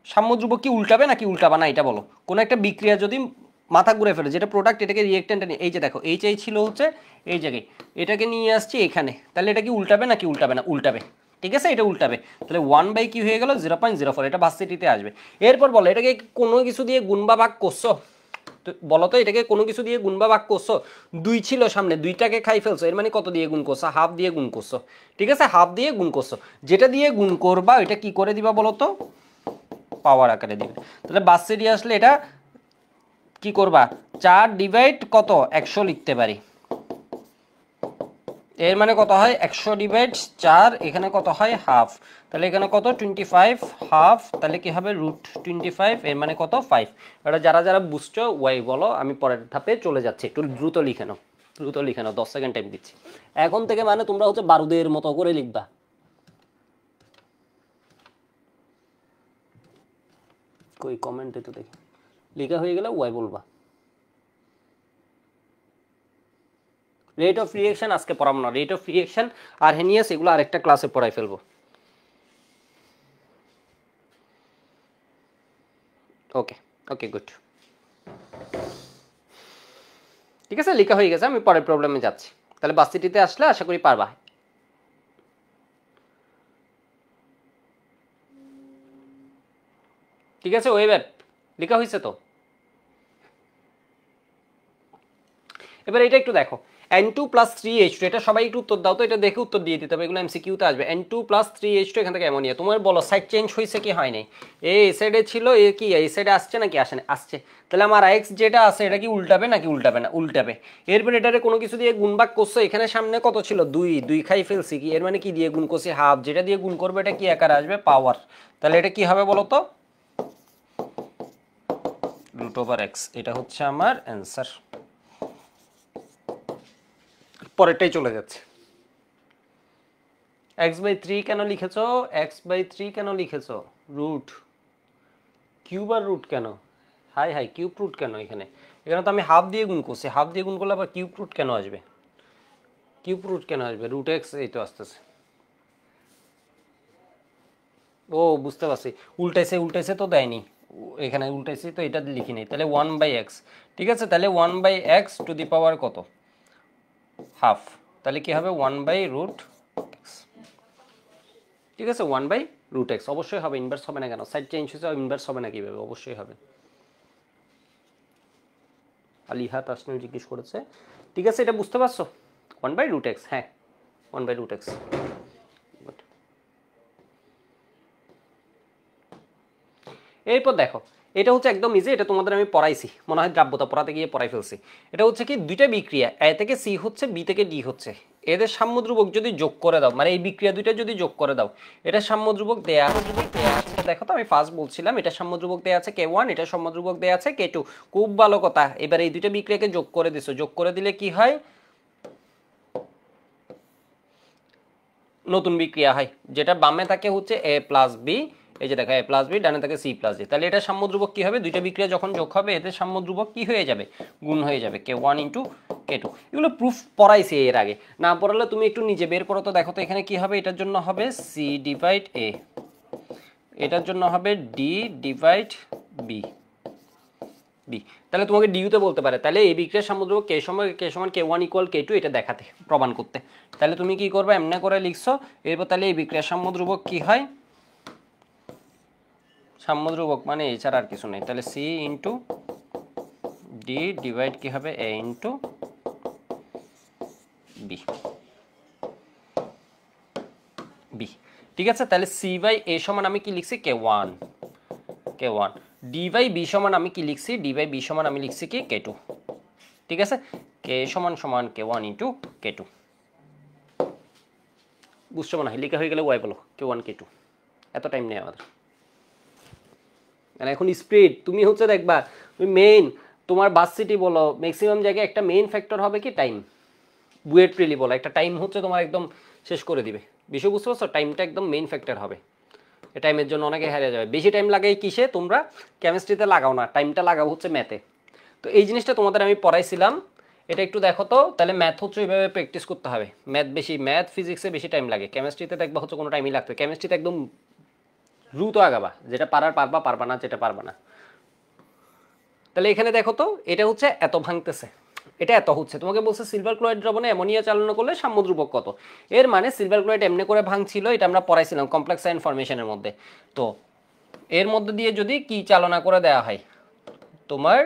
সাম্যধ্রুবক কি উল্টাবে নাকি উল্টাবা না এটা বলো। কোনো একটা বিক্রিয়া যদি মাথা ঘুরে ফেলে, যেটা প্রোডাক্ট এটাকে রিয়েক্টেন্টে নিয়ে, এই যে দেখো এইচ এই ছিল হচ্ছে এই জায়গায়, এটাকে নিয়ে আসছি এখানে, তাহলে এটা কি উল্টাবে নাকি উল্টাবে না, উল্টাবে। ঠিক আছে, এটা উল্টাবে। তাহলে 1 কি হয়ে গেল 0.04, এটা ভার্সিটিতে আসবে। এরপর বলো এটাকে কোনো কিছু দিয়ে গুণ বা ভাগ করছো, তো বলো তো এটাকে কোনো কিছু দিয়ে গুণ বা ভাগ করছো, 2 ছিল সামনে, 2টাকে খাই ফেলছো, এর মানে কত দিয়ে গুণ করছো, হাফ দিয়ে গুণ করছো। ঠিক আছে, হাফ দিয়ে গুণ করছো, যেটা দিয়ে গুণ করবা এটা কি করে দিবা বলো তো, পাওয়ার আকারে দিবে। তাহলে বাচ্চাটি আসলে এটা কি করবা, 4 ডিভাইড কত 100 লিখতে পারি, এর মানে কত হয় 100 ডিভাইড 4, এখানে কত হয় হাফ, তাহলে এখানে কত 25 হাফ, তাহলে কি হবে √25, এর মানে কত 5। এটা যারা যারা বুঝছো ওয়াই বলো, আমি পরের ধাপে চলে যাচ্ছি, একটু দ্রুত লিখে নাও, দ্রুত লিখে নাও, 10 সেকেন্ড টাইম দিচ্ছি এখন থেকে, মানে তোমরা হচ্ছে বারুদের মতো করে লিখবা। কই কমেন্টে তো দেখি লেখা হয়ে গেলে ওয়াই বলবা। রেট অফ রিঅ্যাকশন আজকে পড়াবো না, rate of reaction Arrhenius এগুলো আরেকটা ক্লাসে পড়াই ফেলবো। ওকে ওকে গুড, ঠিক আছে লেখা হয়ে গেছে, আমি পরের প্রবলেমে যাচ্ছি। তাহলে বাসিটিতে আসলে আশা করি পারবা। ঠিক আছে, ওয়েব অ্যাপ লেখা হয়েছে তো। এবার এটা একটু দেখো, N2 + 3H2, এটা সবাই একটু উত্তর দাও তো, এটা দেখে উত্তর দিয়ে দিতে হবে, এগুলো এমসিকিউতে আসবে। N2 + 3H2 এখান থেকে অ্যামোনিয়া, তোমার বলো সাইড চেঞ্জ হয়েছে কি হয় নাই, এই সাইডে ছিল, এ কি এই সাইডে আসছে নাকি আসে না, আসছে, তাহলে আমার এক্স যেটা আছে এটা কি উল্টাবে নাকি উল্টাবে না, উল্টাবে। এরপর এটারে কোনো কিছু দিয়ে গুণ ভাগ করছো, এখানে সামনে কত ছিল 2, 2 খাই ফেলছি, কি এর মানে কি দিয়ে গুণ করছি হাফ, যেটা দিয়ে গুণ করবে এটা কি আকারে আসবে পাওয়ার, তাহলে এটা কি হবে বলো তো √x, এটা হচ্ছে আমার অ্যান্সার। পরেরটাই চলে যাচ্ছে। x/3 কেন লিখেছো, x/3 কেন লিখেছো, রুট কিউব আর রুট কেন, হাই হাই কিউব রুট কেন, এখানে এখানে তো আমি হাফ দিয়ে গুণ করছি, হাফ দিয়ে গুণ করলে আবার কিউব রুট কেন আসবে, কিউব রুট কেন আসবে, √x এই তো আসতেছে। ও বুঝতে পারছি, উল্টাইছে উল্টাইছে তো দেয়নি, এখানে উল্টাইছে তো এটা লিখি নাই, তাহলে 1/x, ঠিক আছে, তাহলে 1/x টু দি পাওয়ার কত হাফ, তাহলে কি হবে 1/√x, ঠিক আছে 1/√x, অবশ্যই হবে, ইনভার্স হবে না কেন, সাইড চেঞ্জ হয়েছে ইনভার্স হবে না কিভাবে, অবশ্যই হবে। আলিহাত আসলে জিজ্ঞেস করেছে, ঠিক আছে এটা বুঝতে পারছো 1/√x, হ্যাঁ 1/√x। এরপর দেখো, এটা হচ্ছে একদম ইজি, এটা তোমাদের আমি পড়াইছি মনে হয়, দ্রাব্যতা পড়াতে গিয়ে পড়াই ফেলছি। এটা হচ্ছে কি দুইটা বিক্রিয়া, এ থেকে সি হচ্ছে, বি থেকে ডি হচ্ছে, এদের সাম্যধ্রুবক যদি যোগ করে দাও, মানে এই বিক্রিয়া দুইটা যদি যোগ করে দাও, এটা সাম্যধ্রুবক দেয়া আছে, দেখো তো আমি ফার্স্ট বলছিলাম এটা সাম্যধ্রুবক দেয়া আছে K1, এটা সাম্যধ্রুবক দেয়া আছে K2, খুব ভালো কথা। এবার এই দুইটা বিক্রিয়াকে যোগ করে দিছো, যোগ করে দিলে কি হয়, নতুন বিক্রিয়া হয়, যেটা বামে থাকে হচ্ছে A+B, এই যে দেখো A+B, ডানে থাকে C+D, তাহলে এটা সাম্যধ্রুবক কি হবে, দুইটা বিক্রিয়া যখন যোগ হবে এদের সাম্যধ্রুবক কি হয়ে যাবে, গুণ হয়ে যাবে, K1 × K2। এগুলো প্রুফ পড়াইছি এর আগে, না পড়ালে তুমি একটু নিজে বের করো তো, দেখো তো এখানে কি হবে, এটার জন্য হবে C/A, এটার জন্য হবে D/B, তাহলে তোমাকে ডিউতে বলতে পারে, তাহলে এই বিক্রিয়ার সাম্যধ্রুবক K=K1 = K2, এটা দেখাতে প্রমাণ করতে, তাহলে তুমি কি করবে, এমনি করে লিখছো। এরপর তাহলে এই বিক্রিয়ার সাম্যধ্রুবক কি হয়, সাম্যধ্রুবক মানে এছাড়া আর কিছু নেই, তাহলে C × D ডিভাইড কি হবে A × B, ঠিক আছে, তাহলে C/A সমান আমি কি লিখছি K1, D/B সমান আমি কি লিখছি, D/B সমান আমি লিখছি কি K2, ঠিক আছে, K = K1 × K2, বুঝছো মনে হয়, লেখা হয়ে গেলে ওয়াই বলো K1 K2, এত টাইম নেই আমাদের। মানে এখন স্পিড তুমি হচ্ছে দেখবা, তুমি মেইন তোমার ভার্সিটি বলো ম্যাক্সিমাম জায়গায় একটা মেইন ফ্যাক্টর হবে কি টাইম, বুয়েট প্রিলি বলো, একটা টাইম হচ্ছে তোমার একদম শেষ করে দিবে বিষয়, বুঝতে পারছো, টাইমটা একদম মেইন ফ্যাক্টর হবে, এই টাইমের জন্য অনেকে হারিয়ে যাবে। বেশি টাইম লাগাই কিসে, তোমরা কেমিস্ট্রিতে লাগাও না, টাইমটা লাগাও হচ্ছে ম্যাথে। তো এই জিনিসটা তোমাদের আমি পড়াইছিলাম, এটা একটু দেখো তো, তাহলে ম্যাথ হচ্ছে ওইভাবে প্র্যাকটিস করতে হবে, ম্যাথ ফিজিক্সে বেশি টাইম লাগে, কেমিস্ট্রিতে দেখবা হচ্ছে কোনো টাইমই লাগবে, কেমিস্ট্রিতে একদম দ্রুত আগাবা, যেটা পারবা, পারবা না যেটা পারবা না। তাহলে এখানে দেখো তো, এটা হচ্ছে এত ভাঙতেছে, এটা এত হচ্ছে, তোমাকে বলছে সিলভার ক্লোরাইড দ্রবণে অ্যামোনিয়া চালনা করলে সাম্যধ্রুবক কত, এর মানে সিলভার ক্লোরাইড এমনি করে ভাঙছিল, এটা আমরা পড়াইছিলাম কমপ্লেক্স আয়ন ফরমেশনের মধ্যে। তো এর মধ্যে দিয়ে যদি কি চালনা করে দেওয়া হয়, তোমার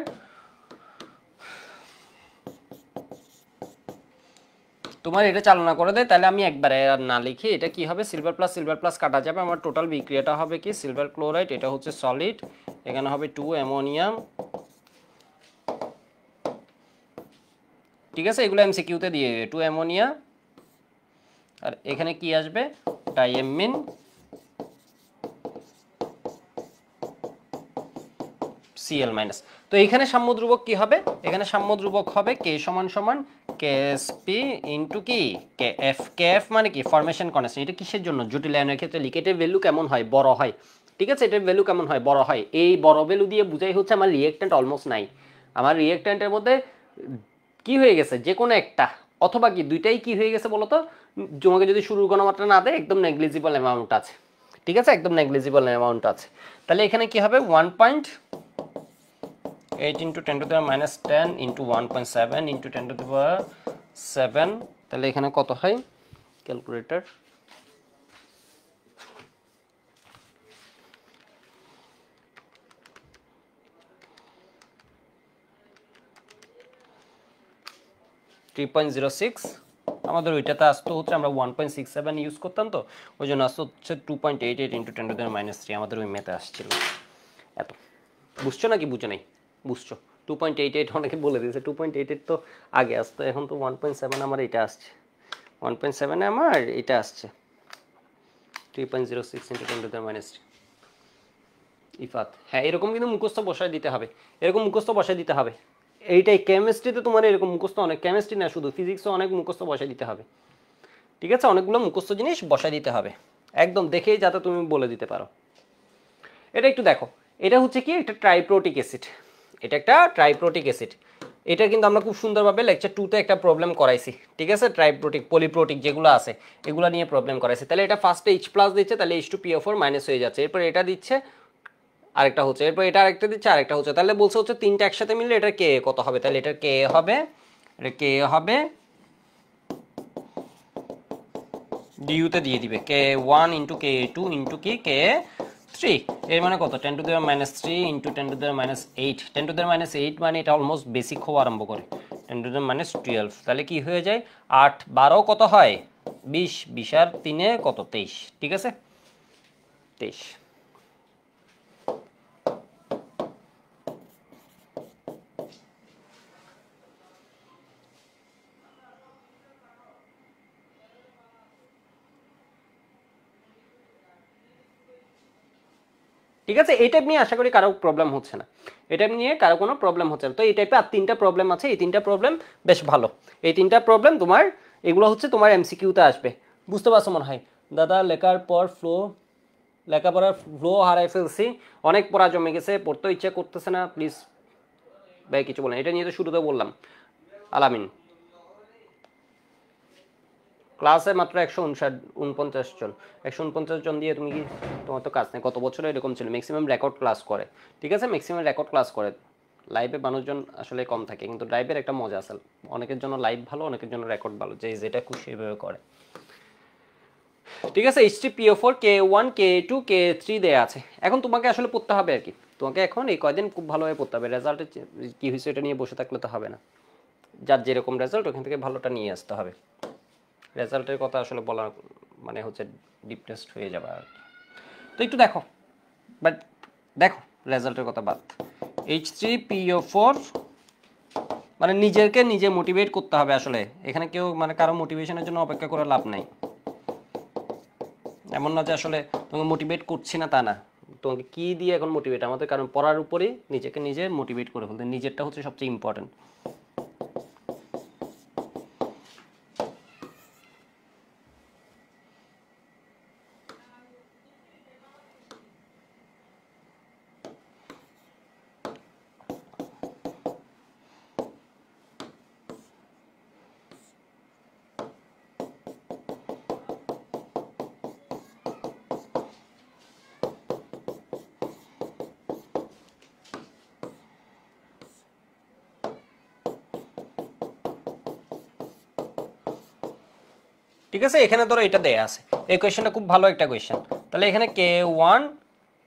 তোমার এটা চালনা করে দেয়, তাহলে আমি একবারে আর না লিখি, এটা কি হবে সিলভার প্লাস কাটা যাবে, আমার টোটাল বিক্রিয়াটা হবে কি সিলভার ক্লোরাইড, এটা হচ্ছে সলিড, এখানে হবে 2 অ্যামোনিয়াম, ঠিক আছে, এগুলো এমসিকিউতে দিয়ে 2 অ্যামোনিয়া, আর এখানে কি আসবে ডাইএমিন Cl মাইনাস। তো এইখানে সাম্য ধ্রুবক কি হবে, এখানে সাম্য ধ্রুবক হবে K সমান সমান KSP ইনটু কি KF। KF মানে কি ফরমেশন কনস্ট্যান্ট। এটা কিসের জন্য, জটিল আয়নের ক্ষেত্রে লিখে এটার ভ্যালু কেমন হয়, বড় হয়, ঠিক আছে, এটার ভ্যালু কেমন হয়, বড় হয়। এই বড় ভ্যালু দিয়ে বুঝাই হচ্ছে আমার রিঅ্যাকট্যান্ট অলমোস্ট নাই, আমার রিঅ্যাকট্যান্টের মধ্যে কি হয়ে গেছে, যে কোনো একটা অথবা কি দুইটাই কি হয়ে গেছে বলতো, তোমাকে যদি শুরুর ঘনমাত্রা না দেয় একদম নেগলিজিবল অ্যামাউন্ট আছে, ঠিক আছে, একদম নেগলিজিবল অ্যামাউন্ট আছে। তাহলে এখানে কি হবে 1.8 into 10 to the minus 10 into 1.7 into 10 to the power 7, তাহলে এখানে কত হয় ক্যালকুলেটর, আমাদের ওইটাতে আসতো হচ্ছে আমরা 1.67 ইউজ করতাম, তো ওই জন্য আসতো হচ্ছে 2.88 into 10 to the minus 3, আমাদের ওই মেথে আসছিল। এত বুঝছো নাকি বুঝো নাই, বুঝছো 2.88 অনেকে বলে দিয়েছে, 2.88 তো আগে আসতো, এখন তো 1.7 আমার এটা আসছে, 1.7 আমার এটা আসছে 3.06 into 10 to the minus 3। Ifat, হ্যাঁ এরকম কিন্তু মুখস্থ বসায় দিতে হবে, এরকম মুখস্থ বসায় দিতে হবে, এইটাই কেমিস্ট্রিতে তোমার এরকম মুখস্থ অনেক, কেমিস্ট্রি না শুধু ফিজিক্সও অনেক মুখস্থ বসায় দিতে হবে, ঠিক আছে, অনেকগুলো মুখস্থ জিনিস বসায় দিতে হবে একদম দেখেই, যাতে তুমি বলে দিতে পারো। এটা একটু দেখো, এটা হচ্ছে কি একটা ট্রাইপ্রোটিক অ্যাসিড, এটা একটা ট্রাইপ্রোটিক অ্যাসিড, এটা কিন্তু আমরা খুব সুন্দরভাবে লেকচার 2তে একটা প্রবলেম করাইছি, ঠিক আছে, ট্রাইপ্রোটিক পলিপ্রোটিক যেগুলো আছে এগুলো নিয়ে প্রবলেম করাইছি। তাহলে এটা ফার্স্টে H প্লাস দিচ্ছে, তাহলে H2PO4 মাইনাস হয়ে যাচ্ছে, এরপর এটা দিচ্ছে আরেকটা হচ্ছে, এরপর এটা আরেকটা দিচ্ছে আরেকটা হচ্ছে, তাহলে বলছে হচ্ছে তিনটা একসাথে মিললে এটা কে কত হবে, তাহলে এটা কে হবে, এটা কে হবে ডিউতে দিয়ে দিবে K1 ইন্টু K2 ইন্টু কি K3, এর মানে কত 10 to the minus 3 into 10 to the minus 8, 10 to the minus 8 মানে এটা অলমোস্ট বেসিক হওয়া আরম্ভ করে, 10 to the minus 12, তাহলে কি হয়ে যায় 8 12 কত হয় 20, 20 আর 3 কত 23, ঠিক আছে 23। ঠিক আছে, এই টাইপ নিয়ে আশা করি কারো প্রবলেম হচ্ছে না, এই টাইপ নিয়ে কারো কোনো প্রবলেম হচ্ছে না। তো এই টাইপে আর 3টা প্রবলেম আছে, এই 3টা প্রবলেম বেশ ভালো, এই 3টা প্রবলেম তোমার এগুলো হচ্ছে তোমার এমসিকিউতে আসবে, বুঝতে পারছো মনে হয়। দাদা লেখার পর লেখাপড়ার ফ্লো হারাই ফেলছি, অনেক পড়া জমে গেছে, পড়তে ইচ্ছা করতেছে না, প্লিজ ভাই কিছু বলেন, এটা নিয়ে তো শুরুতে বললাম। আলামিন ক্লাসে মাত্র 149 জন, 149 জন দিয়ে তুমি কি, তোমার তো কাজ নেই, কত বছরে এরকম ছিল, ম্যাক্সিমাম রেকর্ড ক্লাস করে, ঠিক আছে, ম্যাক্সিমাম রেকর্ড ক্লাস করে, লাইভে মানুষজন আসলে কম থাকে, কিন্তু লাইভের একটা মজা আছে, অনেকের জন্য লাইভ ভালো, অনেকের জন্য রেকর্ড ভালো, যে যেটা খুশি সেভাবে করে, ঠিক আছে। H3PO4 K1 K2 K3 দেয়া আছে, এখন তোমাকে আসলে পড়তে হবে আর কি, তোমাকে এখন এই কয়দিন খুব ভালোভাবে পড়তে হবে, রেজাল্টে কি হয়েছে এটা নিয়ে বসে থাকলে তো হবে না, যার যেরকম রেজাল্ট ওখান থেকে ভালোটা নিয়ে আসতে হবে, রেজাল্টের কথা আসলে বলা মানে হচ্ছে ডিপ্রেসড হয়ে যাবে আর কি। তো একটু দেখো, বাট দেখো রেজাল্টের কথা বাদ, H3PO4 মানে নিজেকে নিজে মোটিভেট করতে হবে আসলে, এখানে কেউ মানে কারো মোটিভেশনের জন্য অপেক্ষা করে লাভ নাই, এমন না যে আসলে তোমাকে মোটিভেট করছি না তা না, তোমাকে কি দিয়ে এখন মোটিভেট, আমাদের কারণ পড়ার উপরেই নিজেকে নিজে মোটিভেট করে ফেলতে, নিজেরটা হচ্ছে সবচেয়ে ইম্পর্টেন্ট। ঠিক আছে, এখানে ধরো এটা দেয়া আছে, এই কোয়েশ্চেনটা খুব ভালো একটা কোয়েশ্চেন, তাহলে এখানে K1,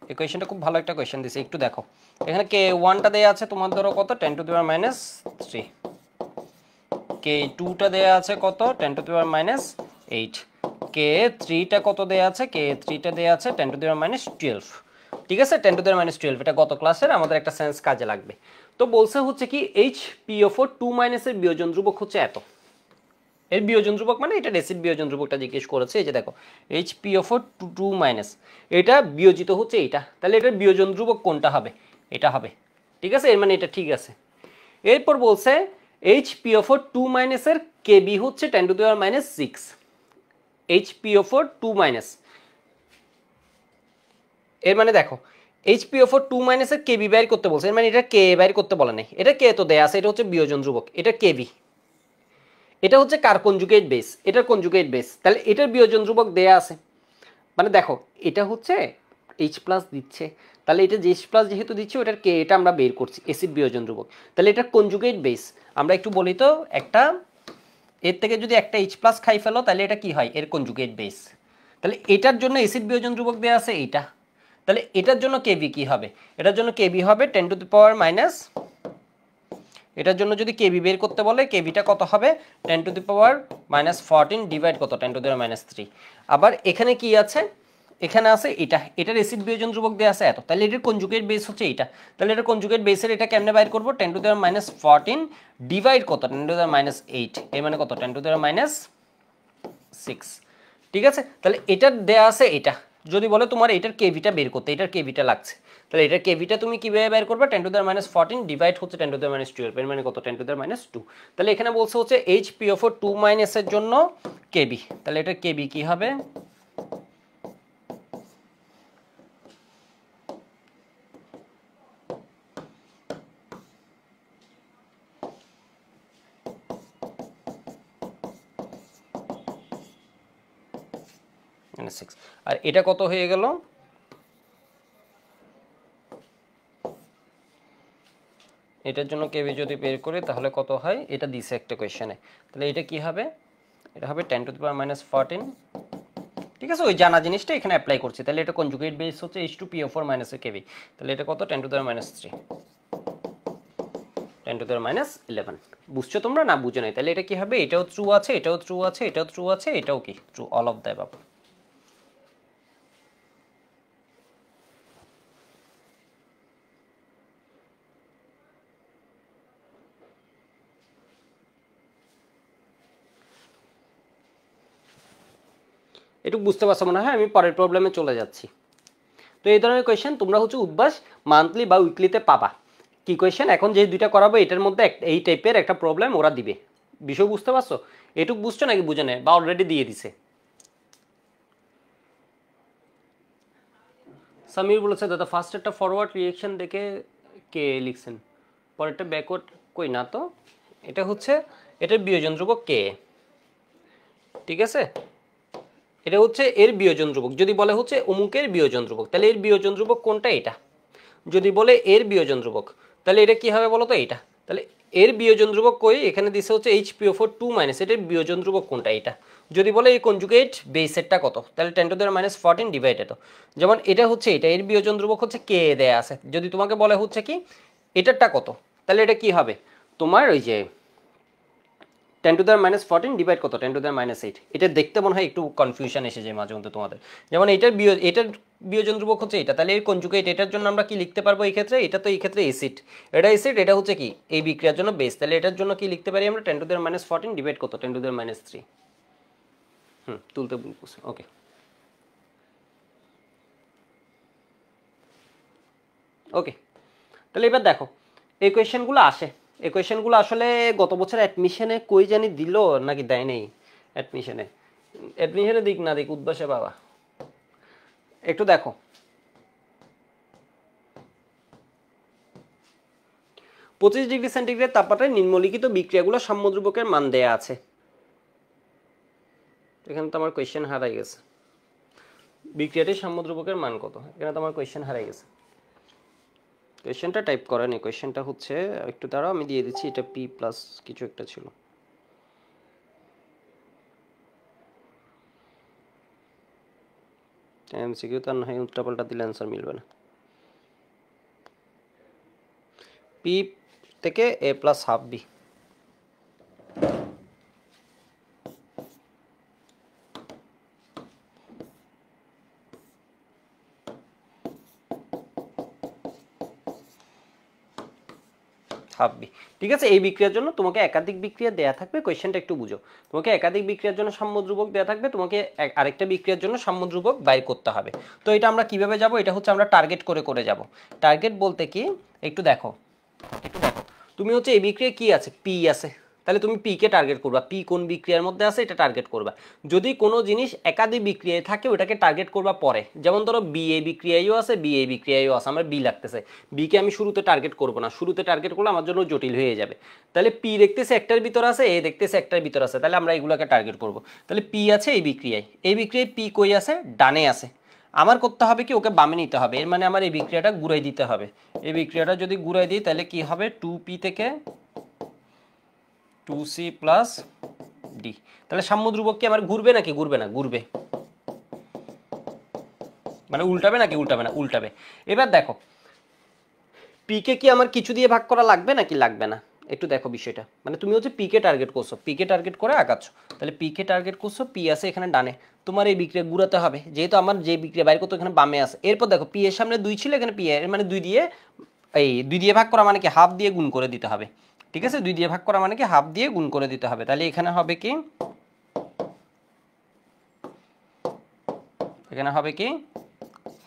এই কোয়েশ্চেনটা খুব ভালো একটা কোয়েশ্চেন দিছে, একটু দেখো এখানে K1টা দেয়া আছে তোমার ধরো কত 10 to the minus 3, কে টুটা দেওয়া আছে কত 10⁻⁻8, কে থ্রিটা কত দেওয়া আছে, কে থ্রিটা দেওয়া আছে 10⁻12। ঠিক আছে, 10⁻12, এটা গত ক্লাসের আমাদের একটা সেন্স কাজে লাগবে। তো বলছে হচ্ছে কি HPO4 2- এর বিয়োজন ধ্রুবক হচ্ছে এত। এর বিয়োজন ধ্রুবক মানে এটা অ্যাসিড বিয়োজন ধ্রুবকটা জিজ্ঞেস করেছে। এই যে দেখো HPO4 2-, এটা বিয়োজিত হচ্ছে এটা, তাহলে এটার বিয়োজন ধ্রুবক কোনটা হবে, এটা হবে। ঠিক আছে, এর মানে এটা ঠিক আছে। এরপর বলছে HPO4 2- এর কেবি হচ্ছে 10⁻6। HPO4 2-, এর মানে দেখো HPO4 2- এর কেবি বাইর করতে বলছে, এর মানে এটা কে বাইর করতে বলে নাই, এটা কে তো দেয়া আছে, এটা হচ্ছে বিয়োজন ধ্রুবক, এটা কেবি, এটা হচ্ছে কার কনজুগেট বেস, এটার কনজুগেট বেস, তাহলে এটার বিয়োজন ধ্রুবক দেয়া আছে। মানে দেখো এটা হচ্ছে H প্লাস দিচ্ছে, তাহলে এটা H প্লাস যেহেতু দিচ্ছে ওটার কে এটা আমরা বের করছি অ্যাসিড বিয়োজন ধ্রুবক, তাহলে এটা কনজুগেট বেস। আমরা একটু বলি তো, একটা এর থেকে যদি একটা H প্লাস খাই ফেলো তাহলে এটা কি হয়, এর কনজুগেট বেস। তাহলে এটার জন্য অ্যাসিড বিয়োজন ধ্রুবক দেওয়া আছে এইটা, তাহলে এটার জন্য কেবি কি হবে, এটার জন্য কেবি হবে 10⁻⁻, এটার জন্য যদি কেবি বের করতে বলে কেবিটা কত হবে 10⁻14 ডিভাইড কত 10⁻3। আবার এখানে কি আছে, এখানে আছে এটা, এটার অ্যাসিড বিয়োজন ধ্রুবক দেওয়া আছে এত, তাহলে এটার কনজুগেট বেস হচ্ছে এটা, তাহলে এটার কনজুগেট বেসের এটা কেমনে বাইর করবো 10⁻14 ডিভাইড কত 10⁻8, এর মানে কত 10⁻6। ঠিক আছে, তাহলে এটার দেয়া আছে এটা, যদি বলে তোমার এটার কেভিটা বের করতে, এটার কেভিটা লাগছে, তাহলে এটার কেভিটা তুমি কিভাবে বের করবে 10⁻14 ডিভাইড হচ্ছে 10⁻12, এর মানে কত 10⁻2। তাহলে এখানে বলছে হচ্ছে HPO4 2- এর জন্য কেবি, তাহলে এটার কেবি কি হবে -6, আর এটা কত হয়ে গেল, এটার জন্য কেবি যদি বের করি তাহলে কত হয়, এটা দিছে একটা কোয়েশ্চেনে, তাহলে এটা কি হবে, এটা হবে 10⁻14। ঠিক আছে, ওই জানা জিনিসটা এখানে অ্যাপ্লাই করছি, তাহলে এটা কনজুগেট বেস হচ্ছে H2PO4- এর কেবি, তাহলে এটা কত 10⁻3, 10⁻11। বুঝছো তোমরা না বুঝো নাই, তাহলে এটা কি হবে, এটাও ট্রু আছে, এটাও ট্রু আছে, এটাও ট্রু আছে, এটাও কি true, all of the above. একটু বুঝতে পারছো মনে হয়, আমি পরের প্রবলেমে চলে যাচ্ছি। তো এই ধরনের কোয়েশ্চেন তোমরা হচ্ছে উদ্বাস মান্থলি বা উইকলিতে পাবা। কি কোয়েশ্চেন এখন যে দুইটা করাবো এটার মধ্যে এই টাইপের একটা প্রবলেম ওরা দিবে, বিষয় বুঝতে পারছো, এটুকু বুঝছো নাকি বুঝে নেয় বা অলরেডি দিয়ে দিছে। সামির বলেছে দাদা ফার্স্ট একটা ফরওয়ার্ড রিয়েকশন দেখে কে লিখছেন, পরেরটা ব্যাকওয়ার্ড, কই না তো, এটা হচ্ছে এটার বিয়োজন ধ্রুবক কে। ঠিক আছে, এটা হচ্ছে এর বিয়োজন ধ্রুবক, যদি বলে হচ্ছে অমুকের বিয়োজন ধ্রুবক তাহলে এর বিয়োজন ধ্রুবক কোনটা, এটা। যদি বলে এর বিয়োজন ধ্রুবক তাহলে এটা কি হবে বলো তো, এটা। তাহলে এর বিয়োজন ধ্রুবক কই, এখানে দিছে হচ্ছে HPO4 2-, এটার বিয়োজন ধ্রুবক কোনটা, এটা। যদি বলে এই কনজুগেট বেসেরটা কত, তাহলে 10⁻14 ডিভাইড এত, যেমন এটা হচ্ছে এটা, এর বিয়োজন ধ্রুবক হচ্ছে কে দেয়া আছে, যদি তোমাকে বলে হচ্ছে কি এটারটা কত, তাহলে এটা কি হবে তোমার ওই যে 10⁻14 ডিভাইড কত 10⁻8। এটা দেখতে মনে হয় একটু কনফিউশন এসে যায় মাঝে মধ্যে তোমাদের, যেমন এটার বিয়োজন ধ্রুবক হচ্ছে এটা, তাহলে এর কনজুগেট এটার জন্য আমরা কি লিখতে পারবো এই ক্ষেত্রে, এটা তো এই ক্ষেত্রে অ্যাসিড, এটা অ্যাসিড, এটা হচ্ছে কি এই বিক্রিয়ার জন্য বেস, তাহলে এটার জন্য কি লিখতে পারি আমরা 10⁻14 ডিভাইড কত 10⁻3। তুলতে ভুল করছি, ওকে। ওকে, তাহলে এবার দেখো এই কোয়েশ্চেনগুলো আসে, এই কোয়েশ্চেনগুলো আসলে গত বছর অ্যাডমিশনে কই জানি দিল নাকি দেয় নেই, অ্যাডমিশনে, অ্যাডমিশনে দিক না দিক উদ্বাসে বাবা, একটু দেখো 25°C তাপমাত্রায় নিম্নলিখিত বিক্রিয়াগুলো সাম্যদ্রব্যকের মান দেয়া আছে। এখানে তো আমার কোয়েশ্চেন হারাই গেছে, বিক্রিয়াটির সাম্যদ্রব্যকের মান কত, এখানে তো আমার কোয়েশ্চেন হারাই গেছে, কোয়েশ্চেনটা টাইপ করেনি, কোয়েশ্চেনটা হচ্ছে একটু দাঁড়াও আমি দিয়ে দিচ্ছি, এটা পি প্লাস কিছু একটা ছিল। এমসিকিউ তার নয় উল্টাপাল্টা দিলে অ্যান্সার মিলবে না। পি থেকে A+½ বি, হাফ বি। ঠিক আছে, এই বিক্রিয়ার জন্য তোমাকে একাধিক বিক্রিয়া দেয়া থাকবে, কোয়েশ্চেনটা একটু বুঝো। তোমাকে একাধিক বিক্রিয়ার জন্য সাম্যধ্রুবক দেয়া থাকবে, তোমাকে আরেকটা বিক্রিয়ার জন্য সাম্যধ্রুবক বাইর করতে হবে। তো এটা আমরা কিভাবে যাব, এটা হচ্ছে আমরা টার্গেট করে করে যাব। টার্গেট বলতে কি, একটু দেখো তুমি হচ্ছে এই বিক্রিয়া কি আছে, পি আছে, তাহলে তুমি পি কে টার্গেট করবা, পি কোন বিক্রিয়ার মধ্যে আছে এটা টার্গেট করবা। যদি কোনো জিনিস একাধিক বিক্রিয়ায় থাকে ওটাকে টার্গেট করবা পরে, যেমন ধরো বি এই বিক্রিয়ায়ও আছে, বি এই বিক্রিয়ায়ও আছে, আমার বি লাগতেছে, বি কে আমি শুরুতে টার্গেট করব না, শুরুতে টার্গেট করলে আমার জন্য জটিল হয়ে যাবে। তাহলে পি দেখতেছে একটার ভিতর আছে, এ দেখতেছে একটার ভিতর আছে, তাহলে আমরা এগুলোকে টার্গেট করব। তাহলে পি আছে এই বিক্রিয়ায়, এই বিক্রিয়ায় পি কই আছে, ডানে আছে, আমার করতে হবে কি, ওকে বামে নিতে হবে, এর মানে আমার এই বিক্রিয়াটা ঘুরাই দিতে হবে। এই বিক্রিয়াটা যদি ঘুরাই দিই তাহলে কি হবে, 2p থেকে 2c প্লাস ডি। তাহলে সাম্যধ্রুবক কি আমার ঘুরবে নাকি ঘুরবে না, ঘুরবে, মানে উল্টাবে নাকি উল্টাবে না, উল্টাবে। এবার দেখো পি কে কি আমার কিছু দিয়ে ভাগ করা লাগবে নাকি লাগবে না, একটু দেখো বিষয়টা। মানে তুমি হচ্ছে পি কে টার্গেট করছো, পি কে টার্গেট করে আগাচ্ছ, তাহলে পি কে টার্গেট করছো, পি আছে এখানে ডানে, তোমার এই বিক্রিয়া ঘুরাতে হবে, যেহেতু আমার যে বিক্রিয়া বাইর করতো এখানে বামে আছে। এরপর দেখো পি এর সামনে 2 ছিল, এখানে পি এর মানে 2 দিয়ে, এই 2 দিয়ে ভাগ করা মানে কি হাফ দিয়ে গুণ করে দিতে হবে। ঠিক আছে, 2 দিয়ে ভাগ করা মানে কি হাফ দিয়ে গুণ করে দিতে হবে। তাহলে এখানে হবে কি, এখানে হবে কি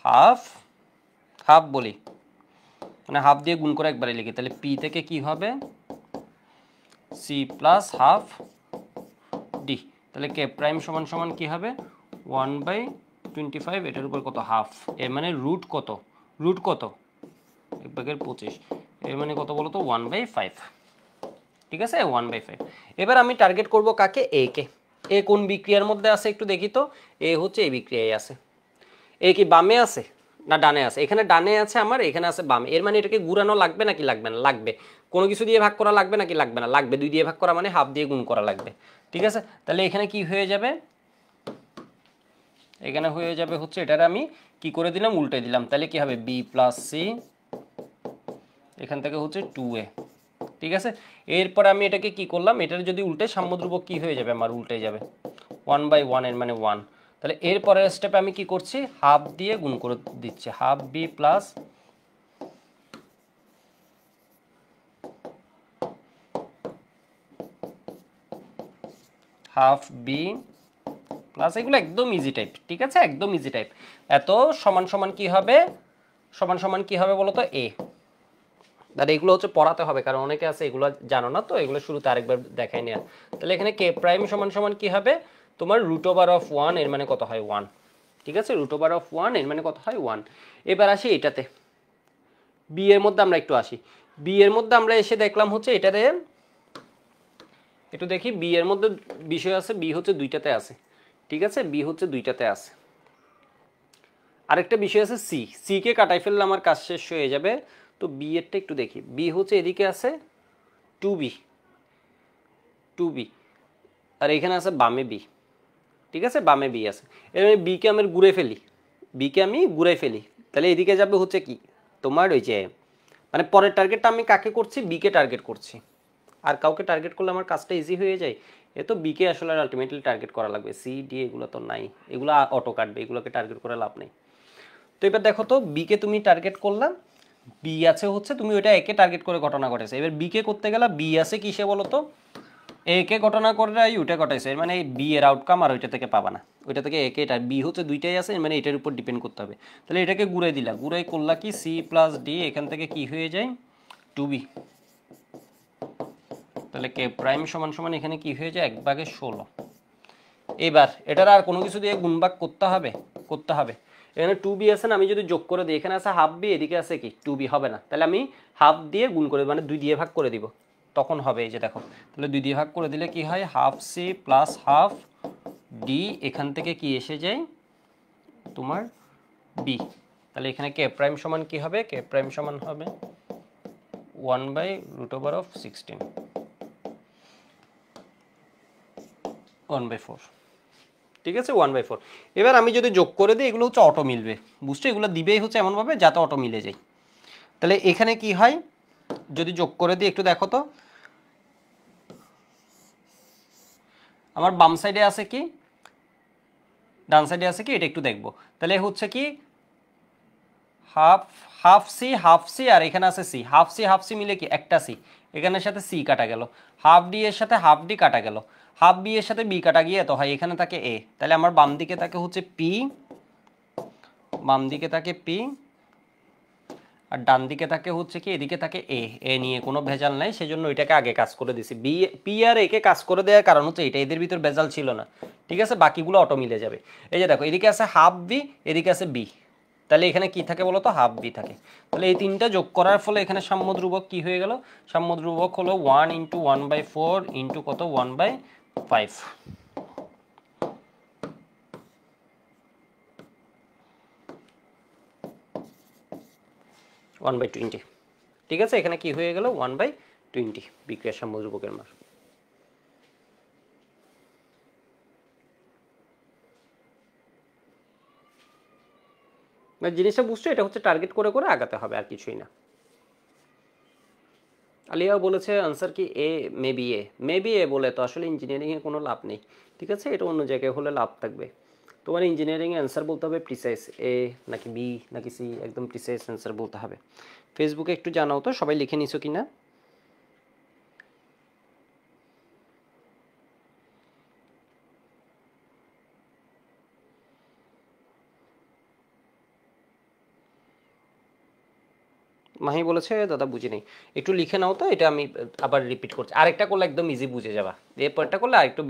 হাফ, হাফ বলি মানে হাফ দিয়ে গুণ করে একবারে লিখি, তাহলে পি থেকে কি হবে সি প্লাস হাফ ডি। তাহলে কে প্রাইম সমান সমান কি হবে 1/25, এটার উপর কত হাফ, এর মানে রুট কত, রুট কত 1/25, এর মানে কত বলো তো 1/5। ঠিক আছে 1/5। এবার আমি টার্গেট করব কাকে, এ কে। এ কোন বিক্রিয়ার মধ্যে আছে একটু দেখি তো, এ হচ্ছে এই বিক্রিয়ায় আছে। এ কি বামে আছে না ডানে আছে, এখানে ডানে আছে আমার, এখানে আছে বামে, এর মানে এটাকে ঘুরানো লাগবে নাকি লাগবে না, লাগবে। কোনো কিছু দিয়ে ভাগ করা লাগবে নাকি লাগবে না, লাগবে। 2 দিয়ে ভাগ করা মানে হাফ দিয়ে গুণ করা লাগবে। ঠিক আছে, তাহলে এখানে কি হয়ে যাবে, এখানে হয়ে যাবে হচ্ছে এটার আমি কি করে দিলাম, উল্টে দিলাম, তাহলে কি হবে বি প্লাস সি, এখান থেকে হচ্ছে 2a। ঠিক আছে, এরপর আমি এটাকে কি করলাম, এটার যদি উল্টে সাম্যধ্রুবক কি হয়ে যাবে আমার, উল্টে যাবে 1/1, এর মানে 1। তাহলে এরপরের স্টেপে আমি কি করছি, হাফ দিয়ে গুণ করে দিচ্ছি, half B plus half B plus, এগুলো একদম ইজি টাইপ। ঠিক আছে, একদম ইজি টাইপ। এত সমান সমান কি হবে, সমান সমান কি হবে বলো তো এ। আর এগুলো হচ্ছে পড়াতে হবে, কারণ অনেকে আছে এগুলো জানো না, তো এগুলো শুরুতে আরেকবার দেখাই নেওয়া। তাহলে এখানে কে প্রাইম সমান সমান কি হবে তোমার √1, এর মানে কত হয় 1। ঠিক আছে, √1 এর মানে কত হয় 1। এবার আসি এটাতে, বি এর মধ্যে আমরা একটু আসি। বি এর মধ্যে আমরা এসে দেখলাম হচ্ছে এটাতে একটু দেখি, বি এর মধ্যে বিষয় আছে, বি হচ্ছে 2টাতে আছে। ঠিক আছে, বি হচ্ছে 2টাতে আছে। আরেকটা বিষয় আছে সি, সি কে কাটাই ফেললে আমার কাজ শেষ হয়ে যাবে। তো বি এরটা একটু দেখি, বি হচ্ছে এদিকে আছে 2b, 2b, আর এখানে আছে বামে বি। ঠিক আছে, বামে বি আছে, এর মানে বিকে আমি ঘুরে ফেলি, বিকে আমি ঘুরে ফেলি, তাহলে এদিকে যাবে হচ্ছে কি তোমার ওই যে, মানে পরের টার্গেটটা আমি কাকে করছি, বিকে টার্গেট করছি। আর কাউকে টার্গেট করলে আমার কাজটা ইজি হয়ে যায়। এ তো বিকে আসলে আলটিমেটলি টার্গেট করা লাগবে, সি ডি এগুলো তো নাই, এগুলো অটো কাটবে, এগুলোকে টার্গেট করে লাভ নেই। তো এবার দেখো তো বিকে তুমি টার্গেট করলাম, বি আছে হচ্ছে, তুমি ওইটা একে টার্গেট করে ঘটনা ঘটেছে। এবার বিকে করতে গেলে বি আছে কিসে বলো তো, এ কে ঘটনা করে ওইটা ঘটাইছে, এর মানে বি এর আউটকাম আর ওইটা থেকে পাবা না, ওইটা থেকে একে, এটা বি হচ্ছে 2টাই আছে, মানে এটার উপর ডিপেন্ড করতে হবে। তাহলে এটাকে ঘুরাই দিলা, ঘুরাই করলা কি সি প্লাস ডি, এখান থেকে কি হয়ে যায় 2b। তাহলে কে প্রাইম সমান সমান এখানে কি হয়ে যায় 1/16। এবার এটার আর কোনো কিছু দিয়ে গুণভাগ করতে হবে, করতে হবে। এখানে 2b আছে না, আমি যদি যোগ করে দিই, এখানে আছে হাফ বি, এদিকে আছে কি 2b, হবে না, তাহলে আমি হাফ দিয়ে গুণ করে মানে 2 দিয়ে ভাগ করে দিব, তখন হবে। এই যে দেখো, তাহলে 2 দিয়ে ভাগ করে দিলে কি হয়, half C plus half D, এখান থেকে কি এসে যায় তোমার বি। তাহলে এখানে কে প্রাইম সমান কি হবে, কে প্রাইম সমান হবে 1/√16, 1/4। ঠিক আছে, 1/4। এবার আমি যদি যোগ করে দিই, এগুলো হচ্ছে অটো মিলবে, বুঝছো, এগুলো দিবেই হচ্ছে এমনভাবে যাতে অটো মিলে যায়। তাহলে এখানে কি হয়, যদি যোগ করে দিই একটু দেখো তো, আমার বাম সাইডে আছে কি, ডান সাইডে আছে কি, এটা একটু দেখবো। তাহলে হচ্ছে কি হাফ হাফ সি আর এখানে আছে সি, হাফ সি মিলে কি একটা সি, এখানের সাথে সি কাটা গেল, হাফ ডি এর সাথে হাফ ডি কাটা গেল, হাফ বি এর সাথে বি কাটা গিয়ে তো হয় এখানে থাকে এ, তাহলে আমার বাম দিকে থাকে হচ্ছে পি, বাম দিকে থাকে পি আর ডান দিকে থাকে হচ্ছে কি এদিকে থাকে এ নিয়ে কোনো ভেজাল নাই, সেজন্য এটাকে আগে কাজ করে দিছি। পি আর এ কে কাজ করে দেওয়ার কারণ হচ্ছে এটা, এদের ভিতর ভেজাল ছিল না, ঠিক আছে, বাকিগুলো অটো মিলে যাবে। এই যে দেখো এদিকে আছে হাফ বি, এদিকে আছে বি, তাহলে এখানে কি থাকে বলো তো, হাফ বি থাকে। তাহলে এই তিনটা যোগ করার ফলে এখানে সাম্য ধ্রুবক কি হয়ে গেল, সাম্য ধ্রুবক হলো 1 × 1/4 ইন্টু কত 1/5, 1/20, ঠিক আছে, এখানে কি হয়ে গেল 1/20 বিক্রিয়ার সাম্য ধ্রুবকের মান। জিনিসটা বুঝছো, এটা হচ্ছে টার্গেট করে করে আগাতে হবে, আর কিছুই না। আলিয়াও বলেছে আনসার কি এ, মেবি এ বলে তো আসলে ইঞ্জিনিয়ারিংয়ে কোনো লাভ নেই, ঠিক আছে, এটা অন্য জায়গায় হলে লাভ থাকবে। তোমার ইঞ্জিনিয়ারিংয়ে অ্যান্সার বলতে হবে প্রিসাইজ, এ নাকি বি নাকি সি, একদম প্রিসাইজ অ্যান্সার বলতে হবে। ফেসবুকে একটু জানাও তো সবাই লিখে নিছো কি না। মাহি বলেছে দাদা বুঝি নেই, একটু লিখে নাও তো, এটা আমি আবার রিপিট করছি, আরেকটা করলে একদম ইজি বুঝে যাবা, এরপরটা করলে আরেকটু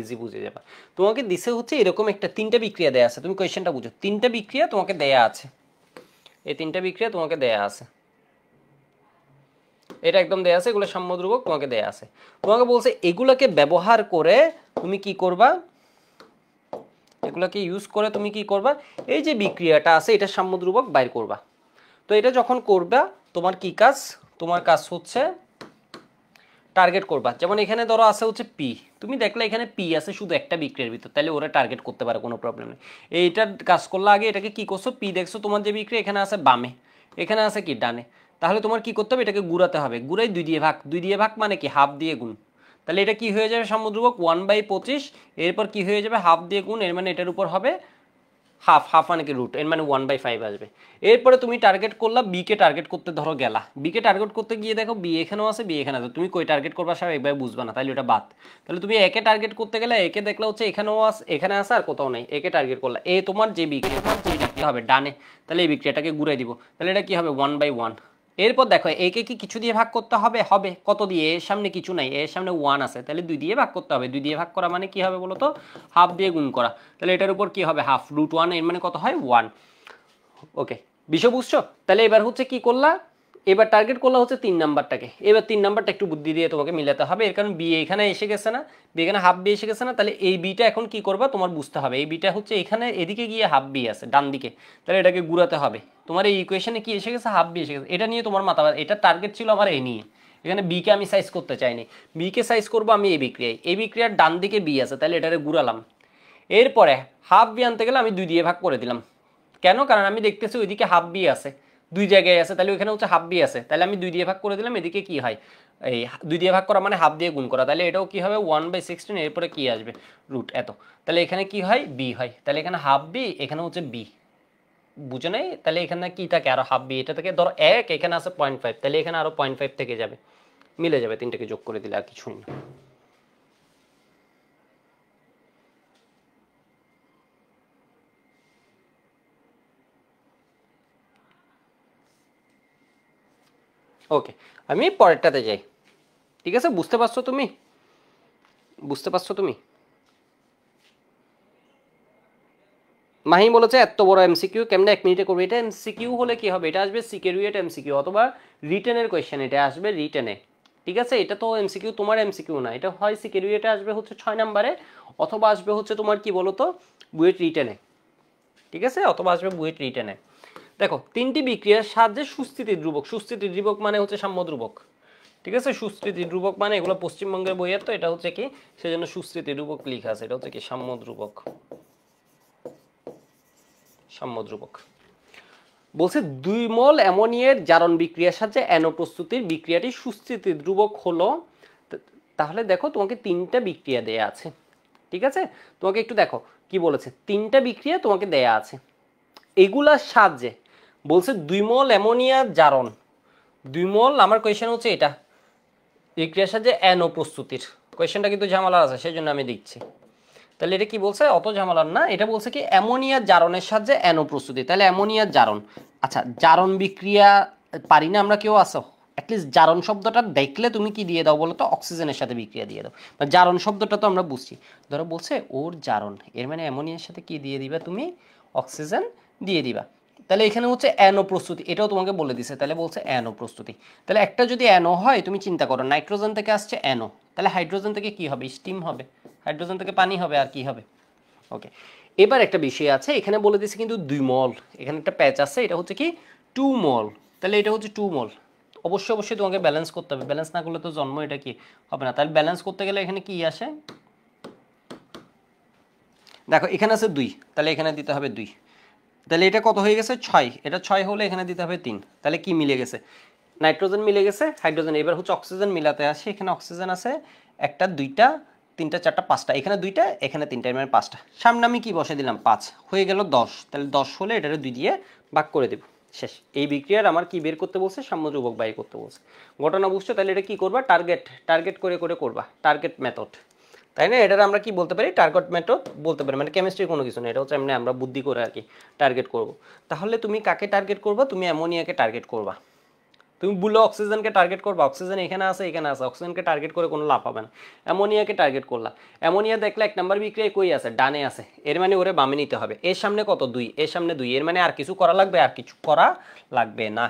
ইজি বুঝে যাবা। তোমাকে দিছে হচ্ছে এরকম একটা তিনটা বিক্রিয়া দেয়া আছে, তুমি কোয়েশ্চেনটা বুঝো, তিনটা বিক্রিয়া তোমাকে দেয়া আছে, এই তিনটা বিক্রিয়া তোমাকে দেয়া আছে, এটা একদম দেয়া আছে, এগুলো সাম্য ধ্রুবক তোমাকে দেয়া আছে। তোমাকে বলছে এগুলোকে ব্যবহার করে তুমি কি করবা, এগুলোকে ইউজ করে তুমি কি করবা, এই যে বিক্রিয়াটা আছে এটা সাম্য ধ্রুবক বাইর করবা। তো এটা যখন করবা তোমার কি কাজ, তোমার কাজ হচ্ছে টার্গেট করবা। যেমন এখানে ধরো আছে হচ্ছে পি, তুমি দেখলে এখানে পি আছে শুধু একটা বিক্রিয়ার ভিতর, তাহলে ওরা টার্গেট করতে পারে, কোনো প্রবলেম নেই। এইটার কাজ করলে আগে এটাকে কি করছো, পি দেখছো তোমার যে বিক্রিয়া এখানে আছে বামে, এখানে আছে কি ডানে, তাহলে তোমার কি করতে হবে, এটাকে গুড়াতে হবে, গুড়াই 2 দিয়ে ভাগ, 2 দিয়ে ভাগ মানে কি হাফ দিয়ে গুণ, তাহলে এটা কি হয়ে যাবে সাম্য ধ্রুবক 1/25, এরপর কি হয়ে যাবে হাফ দিয়ে গুণ, এর মানে এটার উপর হবে হাফ মানে কি রুট, এর মানে 1/5 আসবে। এরপরে তুমি টার্গেট করলা বি কে টার্গেট করতে ধরো গেলা, বি কে টার্গেট করতে গিয়ে দেখো বি এখানেও আছে বি এখানে আছে, তুমি কই টার্গেট করবা সব একবার বুঝবা না, তাহলে ওটা বাদ। তাহলে তুমি একে টার্গেট করতে গেলে একে দেখলে হচ্ছে এখানেও আছে এখানে আছে আর কোথাও নাই, একে টার্গেট করলা, এ তোমার যে বিক্রিয়া কি হবে ডানে, তাহলে এই বিক্রিয়াটাকে ঘুরাই দিব, তাহলে এটা কি হবে 1/1। এরপর দেখো একে কি কিছু দিয়ে ভাগ করতে হবে, হবে কত দিয়ে, এর সামনে কিছু নাই, এর সামনে 1 আছে, তাহলে 2 দিয়ে ভাগ করতে হবে, 2 দিয়ে ভাগ করা মানে কি হবে বলো তো, হাফ দিয়ে গুণ করা, তাহলে এটার উপর কি হবে হাফ, √1, এর মানে কত হয় 1। ওকে, বিষয় বুঝছো। তাহলে এবার হচ্ছে কি করলা, এবার টার্গেট করলা হচ্ছে 3 নাম্বারটাকে, এবার 3 নাম্বারটা একটু বুদ্ধি দিয়ে তোমাকে মিলাতে হবে, এর কারণ বি এখানে এসে গেছে না, বি এখানে হাফ বি এসে গেছে না, তাহলে এই বিটা এখন কি করবা তোমার বুঝতে হবে, এই বিটা হচ্ছে এখানে এদিকে গিয়ে হাফ বি আছে ডান দিকে, তাহলে এটাকে ঘুরাতে হবে, তোমার এই ইকুয়েশনে কি এসে গেছে হাফ বি এসে গেছে, এটা নিয়ে তোমার মাথা, এটা টার্গেট ছিল আমার এ নিয়ে, এখানে বি কে আমি সাইজ করতে চাইনি, বি কে সাইজ করবো আমি এই বিক্রিয়ার ডান দিকে বি আছে, তাহলে এটারে ঘুরালাম, এরপরে হাফ বি আনতে গেলে আমি 2 দিয়ে ভাগ করে দিলাম, কেন, কারণ আমি দেখতেছি ওইদিকে হাফ বি আছে, 2 জায়গায় আছে, তাহলে ওইখানে হচ্ছে হাফ বি আছে, তাহলে আমি 2 দিয়ে ভাগ করে দিলাম, এদিকে কি হয় এই 2 দিয়ে ভাগ করা মানে হাফ দিয়ে গুণ করা, তাহলে এটাও কি হবে 1/16, এরপরে কি আসবে রুট এত, তাহলে এখানে কি হয় বি হয়, তাহলে এখানে হাফ বি এখানে হচ্ছে বি, বুঝে নাই, তাহলে এখানে কি থাকে আরো হাফ বি, এটা থেকে ধরো 1, এখানে আছে 0.5, তাহলে এখানে আরো 0.5 থেকে যাবে, মিলে যাবে, তিনটাকে যোগ করে দিলে আর কিছুই না। ওকে, আমি পরেরটাতে যাই, ঠিক আছে, বুঝতে পারছো তুমি, বুঝতে পারছো তুমি। মাহি বলেছে এত বড় এমসিকিউ কেমনে 1 মিনিটে করবে, এটা এমসিকিউ হলে কি হবে, এটা আসবে সিকিউরিয়েট এমসিকিউ অথবা রিটেনের কোয়েশ্চেন, এটা আসবে রিটেনে, ঠিক আছে, এটা তো এমসিকিউ তোমার এমসিকিউ না, এটা হয় সিকিউরিয়েটে আসবে হচ্ছে 6 নম্বরে, অথবা আসবে হচ্ছে তোমার কি বলতো বুয়েট রিটেনে, ঠিক আছে, অথবা আসবে বুয়েট রিটেনে। দেখো তিনটি বিক্রিয়ার সাহায্যে সুস্থিতি ধ্রুবক, সুস্থিতি ধ্রুবক মানে হচ্ছে সাম্য ধ্রুবক, ঠিক আছে, সুস্থিতি ধ্রুবক মানে এগুলো পশ্চিমবঙ্গের বইয়ের, তো এটা হচ্ছে কি সেজন্য সুস্থিতি ধ্রুবক লেখা আছে, এটা হচ্ছে কি সাম্য ধ্রুবক, সাম্য ধ্রুবক। বলছে 2 মোল অ্যামোনিয়ার জারণ বিক্রিয়ার সাহায্যে অ্যানো প্রস্তুতির বিক্রিয়াটি সুস্থিতি ধ্রুবক হলো, তাহলে দেখো তোমাকে 3টা বিক্রিয়া দেয়া আছে, ঠিক আছে, তোমাকে একটু দেখো কি বলেছে, 3টা বিক্রিয়া তোমাকে দেয়া আছে, এগুলার সাহায্যে বলছে 2 মোল অ্যামোনিয়া জারণ, 2 মোল, আমার কোয়েশ্চেন হচ্ছে এটা বিক্রিয়ার সাথে NO প্রস্তুতির। কোয়েশ্চেনটা কিন্তু ঝামেলার আছে, সেই জন্য আমি দিচ্ছি। তাহলে এটা কি বলছে, অত ঝামেলার না, এটা বলছে কি অ্যামোনিয়ার জারণের সাহায্যে NO প্রস্তুতি। তাহলে অ্যামোনিয়ার জারণ, আচ্ছা জারণ বিক্রিয়া পারি না আমরা কেউ, আসো অ্যাটলিস্ট জারণ শব্দটা দেখলে তুমি কি দিয়ে দাও বলো তো, অক্সিজেনের সাথে বিক্রিয়া দিয়ে দাও। জারণ শব্দটা তো আমরা বুঝছি, ধরো বলছে ওর জারণ, এর মানে অ্যামোনিয়ার সাথে কি দিয়ে দিবা তুমি, অক্সিজেন দিয়ে দিবা। তাহলে এখানে হচ্ছে NO প্রস্তুতি, এটাও তোমাকে বলে দিছে, তাহলে বলছে NO প্রস্তুতি। তাহলে একটা যদি NO হয়, তুমি চিন্তা করো নাইট্রোজেন থেকে আসছে NO, তাহলে হাইড্রোজেন থেকে কি হবে, স্টিম হবে, হাইড্রোজেন থেকে পানি হবে, আর কি হবে। ওকে, এবার একটা বিষয় আছে, এখানে বলে দিছে কিন্তু 2 মল, এখানে একটা প্যাচ আছে, এটা হচ্ছে কি 2 মল, তাহলে এটা হচ্ছে 2 মল। অবশ্যই অবশ্যই তোমাকে ব্যালেন্স করতে হবে, ব্যালেন্স না করলে তো জন্ম এটা কি হবে না। তাহলে ব্যালেন্স করতে গেলে এখানে কি আসে, দেখো এখানে আছে 2, তাহলে এখানে দিতে হবে 2, তাহলে এটা কত হয়ে গেছে 6, এটা 6 হলে এখানে দিতে হবে 3, তাহলে কি মিলে গেছে, নাইট্রোজেন মিলে গেছে, হাইড্রোজেন। এবার হচ্ছে অক্সিজেন মিলাতে আসে, এখানে অক্সিজেন আছে একটা, দুইটা, তিনটা, চারটা, পাঁচটা, এখানে দুইটা, এখানে তিনটা, মানে 5টা, সামনে আমি কি বসে দিলাম 5, হয়ে গেল 10, তাহলে 10 হলে এটারে 2 দিয়ে ভাগ করে দেব, শেষ। এই বিক্রিয়ার আমার কি বের করতে বলছে, সাম্য ধ্রুবক বাই করতে বলছে। ঘটনা বুঝছো, তাহলে এটা কি করবা, টার্গেট টার্গেট করে করে করবা, টার্গেট মেথড, তাই না। এটার আমরা কি বলতে পারি, টার্গেট মেথড বলতে পারি, মানে কেমিস্ট্রির কোনো কিছু না, এটা হচ্ছে এমনি আমরা বুদ্ধি করে আর কি টার্গেট করব। তাহলে তুমি কাকে টার্গেট করবা, তুমি অ্যামোনিয়াকে টার্গেট করবা। তুমি বললো অক্সিজেনকে টার্গেট করবা, অক্সিজেন এখানে আছে এখানে আছে, অক্সিজেনকে টার্গেট করে কোনো লাভ হবে না। অ্যামোনিয়াকে টার্গেট করলা, অ্যামোনিয়া দেখলে 1 নম্বর বিক্রিয়া কই আছে, ডানে আছে, এর মানে ওরে বামে নিতে হবে। এর সামনে কত 2, এর সামনে 2, এর মানে আর কিছু করা লাগবে, আর কিছু করা লাগবে না,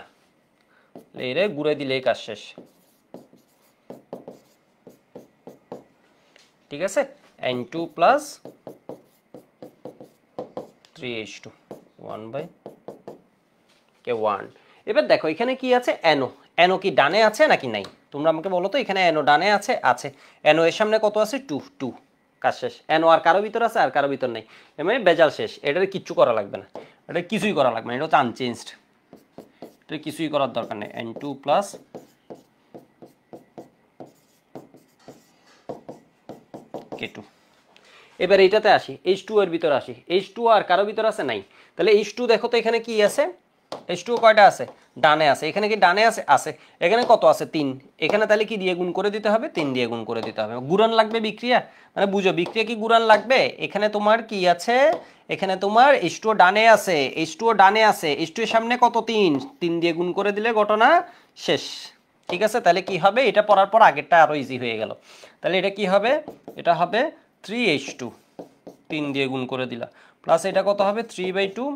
এরে ঘুরে দিলেই কাজ শেষ। ঠিক আছে, N2 প্লাস 3H2 1/K1। এবার দেখো এখানে কি আছে, NO, NO কি ডানে আছে নাকি নাই, তোমরা আমাকে বলো তো। এখানে NO ডানে আছে, আছে। NO এর সামনে কত আছে 2, 2, কাজ শেষ। NO আর কারো ভিতর আছে, আর কারো ভিতর নেই, এর মানে বেজাল শেষ। এটার কিচ্ছু করা লাগবে না, এটা কিছুই করা লাগবে না, এটা হচ্ছে আনচেঞ্জড, এটা কিছুই করার দরকার নেই। N2 plus K2। এবার এইটাতে আসি, H2 এর ভিতর আসি, H2 আর কারো ভিতর আছে নাই, তাহলে H2 দেখো তো এখানে কি আছে, H2 কয়টা আছে, ডানে আছে, এখানে কি ডানে আছে, আছে, এখানে কত আছে 3, এখানে তাহলে কি দিয়ে গুণ করে দিতে হবে, 3 দিয়ে গুণ করে দিতে হবে। গুণন লাগবে বিক্রিয়া, মানে বুঝো বিক্রিয়া কি গুণন লাগবে। এখানে তোমার কি আছে, এখানে তোমার H2 ডানে আছে, H2 ডানে আছে, H2 এর সামনে কত 3, 3 দিয়ে গুণ করে দিলে ঘটনা শেষ। ঠিক আছে, তাহলে কি হবে, এটা পড়ার পর আগেরটা আরো ইজি হয়ে গেল। তাহলে এটা কি হবে, এটা হবে 3H2, 3 দিয়ে গুণ করে দিলা, প্লাস এটা কত হবে 3/2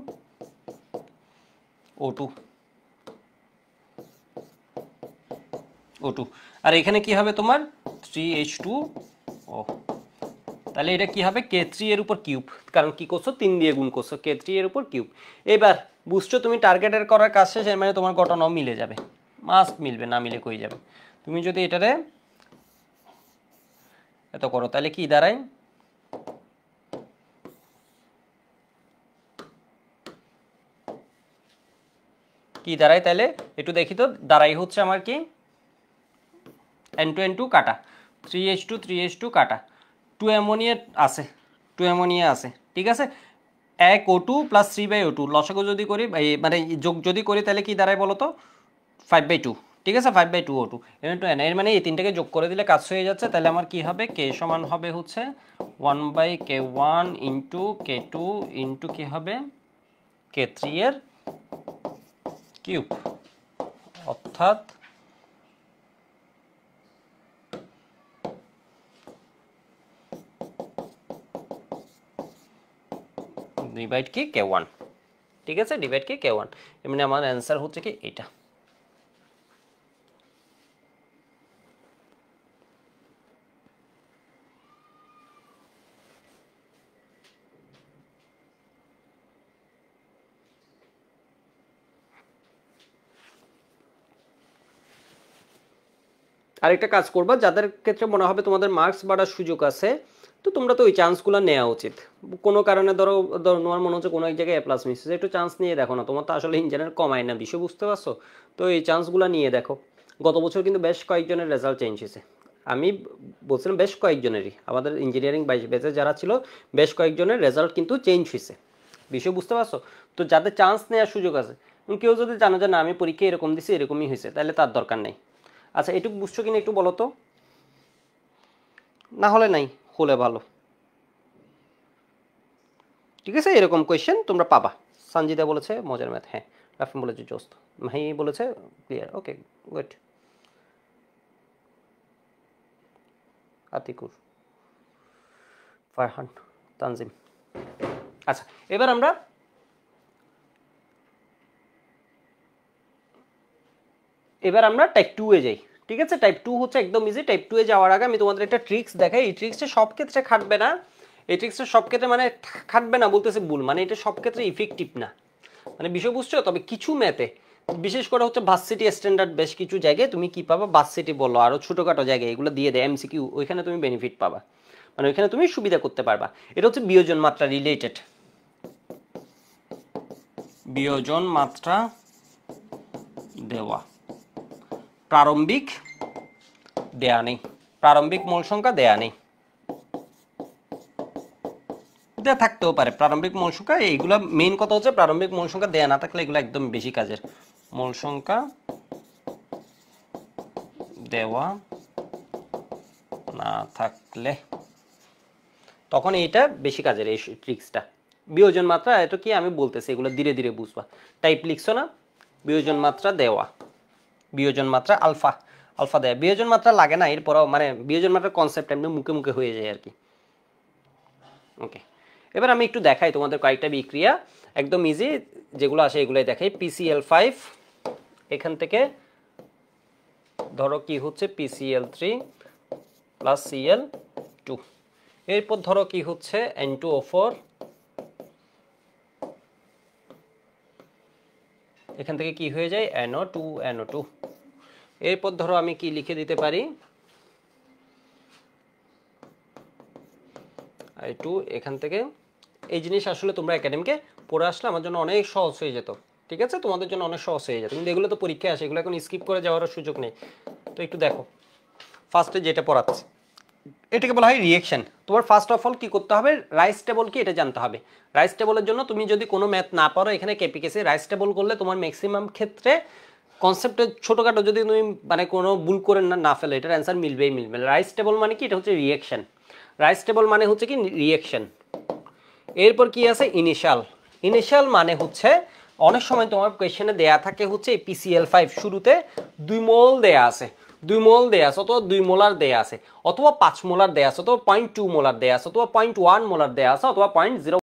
O2, O2, আর এখানে কি হবে তোমার 3H2O। তাহলে এটা কি হবে K3 এর উপর কিউব, কারণ কি করছো 3 দিয়ে গুণ করছো, K3 এর উপর কিউব। এবার বুঝছো তুমি টার্গেটের করার কাজ শেষ, এর মানে তোমার ঘটনাও মিলে যাবে, মাস্ট মিলবে, না মিলে কই যাবে। তুমি যদি এটারে এত করো তাহলে কি দাঁড়ায়, কি দাঁড়ায়, তাহলে একটু দেখি তো, দাঁড়াই হচ্ছে আমার কি N2 N2 কাটা, 3H2 3H2 কাটা, 2 অ্যামোনিয়া আছে, 2 অ্যামোনিয়া আছে, ঠিক আছে। 1 O2 প্লাস 3/O2 লসাগু যদি করি, মানে যোগ যদি করি, তাহলে কি দাঁড়ায় বলো তো 5/2, ঠিক আছে, 5/2 O2, এর মানে এই তিনটাকে যোগ করে দিলে কাজ হয়ে যাচ্ছে। তাহলে আমার কি হবে, K সমান হবে হচ্ছে 1/K1 ইন্টু K2 ইন্টু কি হবে K3 এর কিউব, অর্থাৎ ডিভাইড কি K1, ঠিক আছে, ডিভাইড কি K1, এমনি আমার অ্যান্সার হচ্ছে কি এটা। আরেকটা কাজ করবা, যাদের ক্ষেত্রে মনে হবে তোমাদের মার্কস বাড়ার সুযোগ আছে, তো তোমরা তো ওই চান্সগুলো নেওয়া উচিত। কোনো কারণে ধরো তোমার মনে হচ্ছে কোনো এক জায়গায় A+ মিস হচ্ছে, একটু চান্স নিয়ে দেখো না, তোমার তো আসলে ইঞ্জিনিয়ার কমায় না বিষয়, বুঝতে পারছো। তো এই চান্সগুলো নিয়ে দেখো। গত বছর কিন্তু বেশ কয়েকজনের রেজাল্ট চেঞ্জ হয়েছে, আমি বলছিলাম বেশ কয়েকজনেরই, আমাদের ইঞ্জিনিয়ারিং ব্যাচে যারা ছিল বেশ কয়েকজনের রেজাল্ট কিন্তু চেঞ্জ হয়েছে, বিষয় বুঝতে পারছো। তো যাদের চান্স নেওয়ার সুযোগ আছে, কেউ যদি জানো যে না আমি পরীক্ষা এরকম দিছি এরকমই হয়েছে তাহলে তার দরকার নেই। আচ্ছা এটুকু বুঝছো কিনা একটু বলো তো, না হলে নাই, হলে ভালো। ঠিক আছে, এরকম কোয়েশ্চেন তোমরা পাবা। সঞ্জিদা বলেছে মজার ম্যাথ, হ্যাঁ। রাফিম বলেছে জোস্ত, মাহি বলেছে clear, okay good. Atikur, Farhan, Tanzim. আচ্ছা এবার আমরা টাইপ 2 এ যাই। ঠিক আছে, টাইপ 2 হচ্ছে একদম ইজি। টাইপ 2 এ যাওয়ার আগে আমি তোমাদের একটা ট্রিক্স দেখাই। এই ট্রিক্সটা সব ক্ষেত্রে খাটবে না, এই ট্রিক্সটা সব ক্ষেত্রে মানে খাটবে না বলতেছে ভুল, মানে এটা সব ক্ষেত্রে ইফেক্টিভ না, মানে বিষয় বুঝছো। তবে কিছু ম্যাথে বিশেষ করে হচ্ছে ভার্সিটি স্ট্যান্ডার্ড বেশ কিছু জায়গায় তুমি কি পাবা, ভার্সিটি বলো আরো ছোটখাটো জায়গায় এগুলো দিয়ে দেয় এমসিকিউ, ওইখানে তুমি বেনিফিট পাবা, মানে ওইখানে তুমি সুবিধা করতে পারবা। এটা হচ্ছে বিয়োজন মাত্রা রিলেটেড, বিয়োজন মাত্রা দেওয়া, প্রারম্ভিক দেয়া নেই, প্রারম্ভিক মূল সংখ্যা দেয়া নেই, দেয়া থাকতেও পারে প্রারম্ভিক মূল সংখ্যা। এইগুলো মেইন কথা হচ্ছে প্রারম্ভিক মূল সংখ্যা দেয়া না থাকলে এগুলো একদম বেশি কাজের। মূল সংখ্যা দেওয়া না থাকলে তখন এইটা বেশি কাজের, এই ট্রিক্সটা। বিয়োজন মাত্রা এটা কি আমি বলতেছি, এগুলো ধীরে ধীরে বুঝবা। টাইপ লিখছো না, বিয়োজন মাত্রা দেওয়া, বিয়োজন মাত্রা আলফা, আলফা দেয়া, বিয়োজন মাত্রা লাগে না এরপরও, মানে বিয়োজন মাত্রার কনসেপ্ট এমনি মুখে মুখে হয়ে যায় আর কি। ওকে, এবার আমি একটু দেখাই তোমাদের কয়েকটা বিক্রিয়া একদম ইজি যেগুলো আসে এগুলোই দেখাই। PCl5 এখান থেকে ধরো কি হচ্ছে PCl3 প্লাস Cl2, এরপর ধরো কি হচ্ছে N2O4, এখান থেকে কি হয়ে যায় NO2 NO2, এরপর ধরো আমি কি লিখে দিতে পারি I2, এখান থেকে। এই জিনিস আসলে তোমরা একাডেমিকে পড়ে আসলে আমার জন্য অনেক সহজ হয়ে যেত, ঠিক আছে, তোমাদের জন্য অনেক সহজ হয়ে যেত, কিন্তু এগুলো তো পরীক্ষায় আসে, এগুলো এখন স্কিপ করে যাওয়ার সুযোগ নেই। তো একটু দেখো ফার্স্টে যেটা পড়াচ্ছে এটাকে বলা হয় রিয়েকশন। তোমার ফার্স্ট অফ অল কি করতে হবে, রাইস টেবল কি এটা জানতে হবে। রাইস টেবলের জন্য তুমি যদি কোনো ম্যাথ না পারো এখানে কেপিকেসি রাইস টেবল করলে তোমার ম্যাক্সিমাম ক্ষেত্রে কনসেপ্টে ছোটোখাটো যদি তুমি মানে কোনো ভুল করে না ফেলো এটার অ্যান্সার মিলবেই মিলবে। রাইস টেবল মানে কি, এটা হচ্ছে রিয়েকশন, রাইস টেবল মানে হচ্ছে কি রিয়েকশন। এরপর কি আছে ইনিশিয়াল, ইনিশিয়াল মানে হচ্ছে অনেক সময় তোমার কোয়েশ্চেনে দেয়া থাকে হচ্ছে PCl5 শুরুতে 2 মোল দেয়া আছে, 2 মোল দেয়া আছে, অথবা 2 মোলার দেয়া আছে, অথবা 5 মোলার দেয়া আছে, অথবা 0.2 মোলার দেয়া আছে, অথবা 0.1 মোলার দেয়া আছে, অথবা 0.0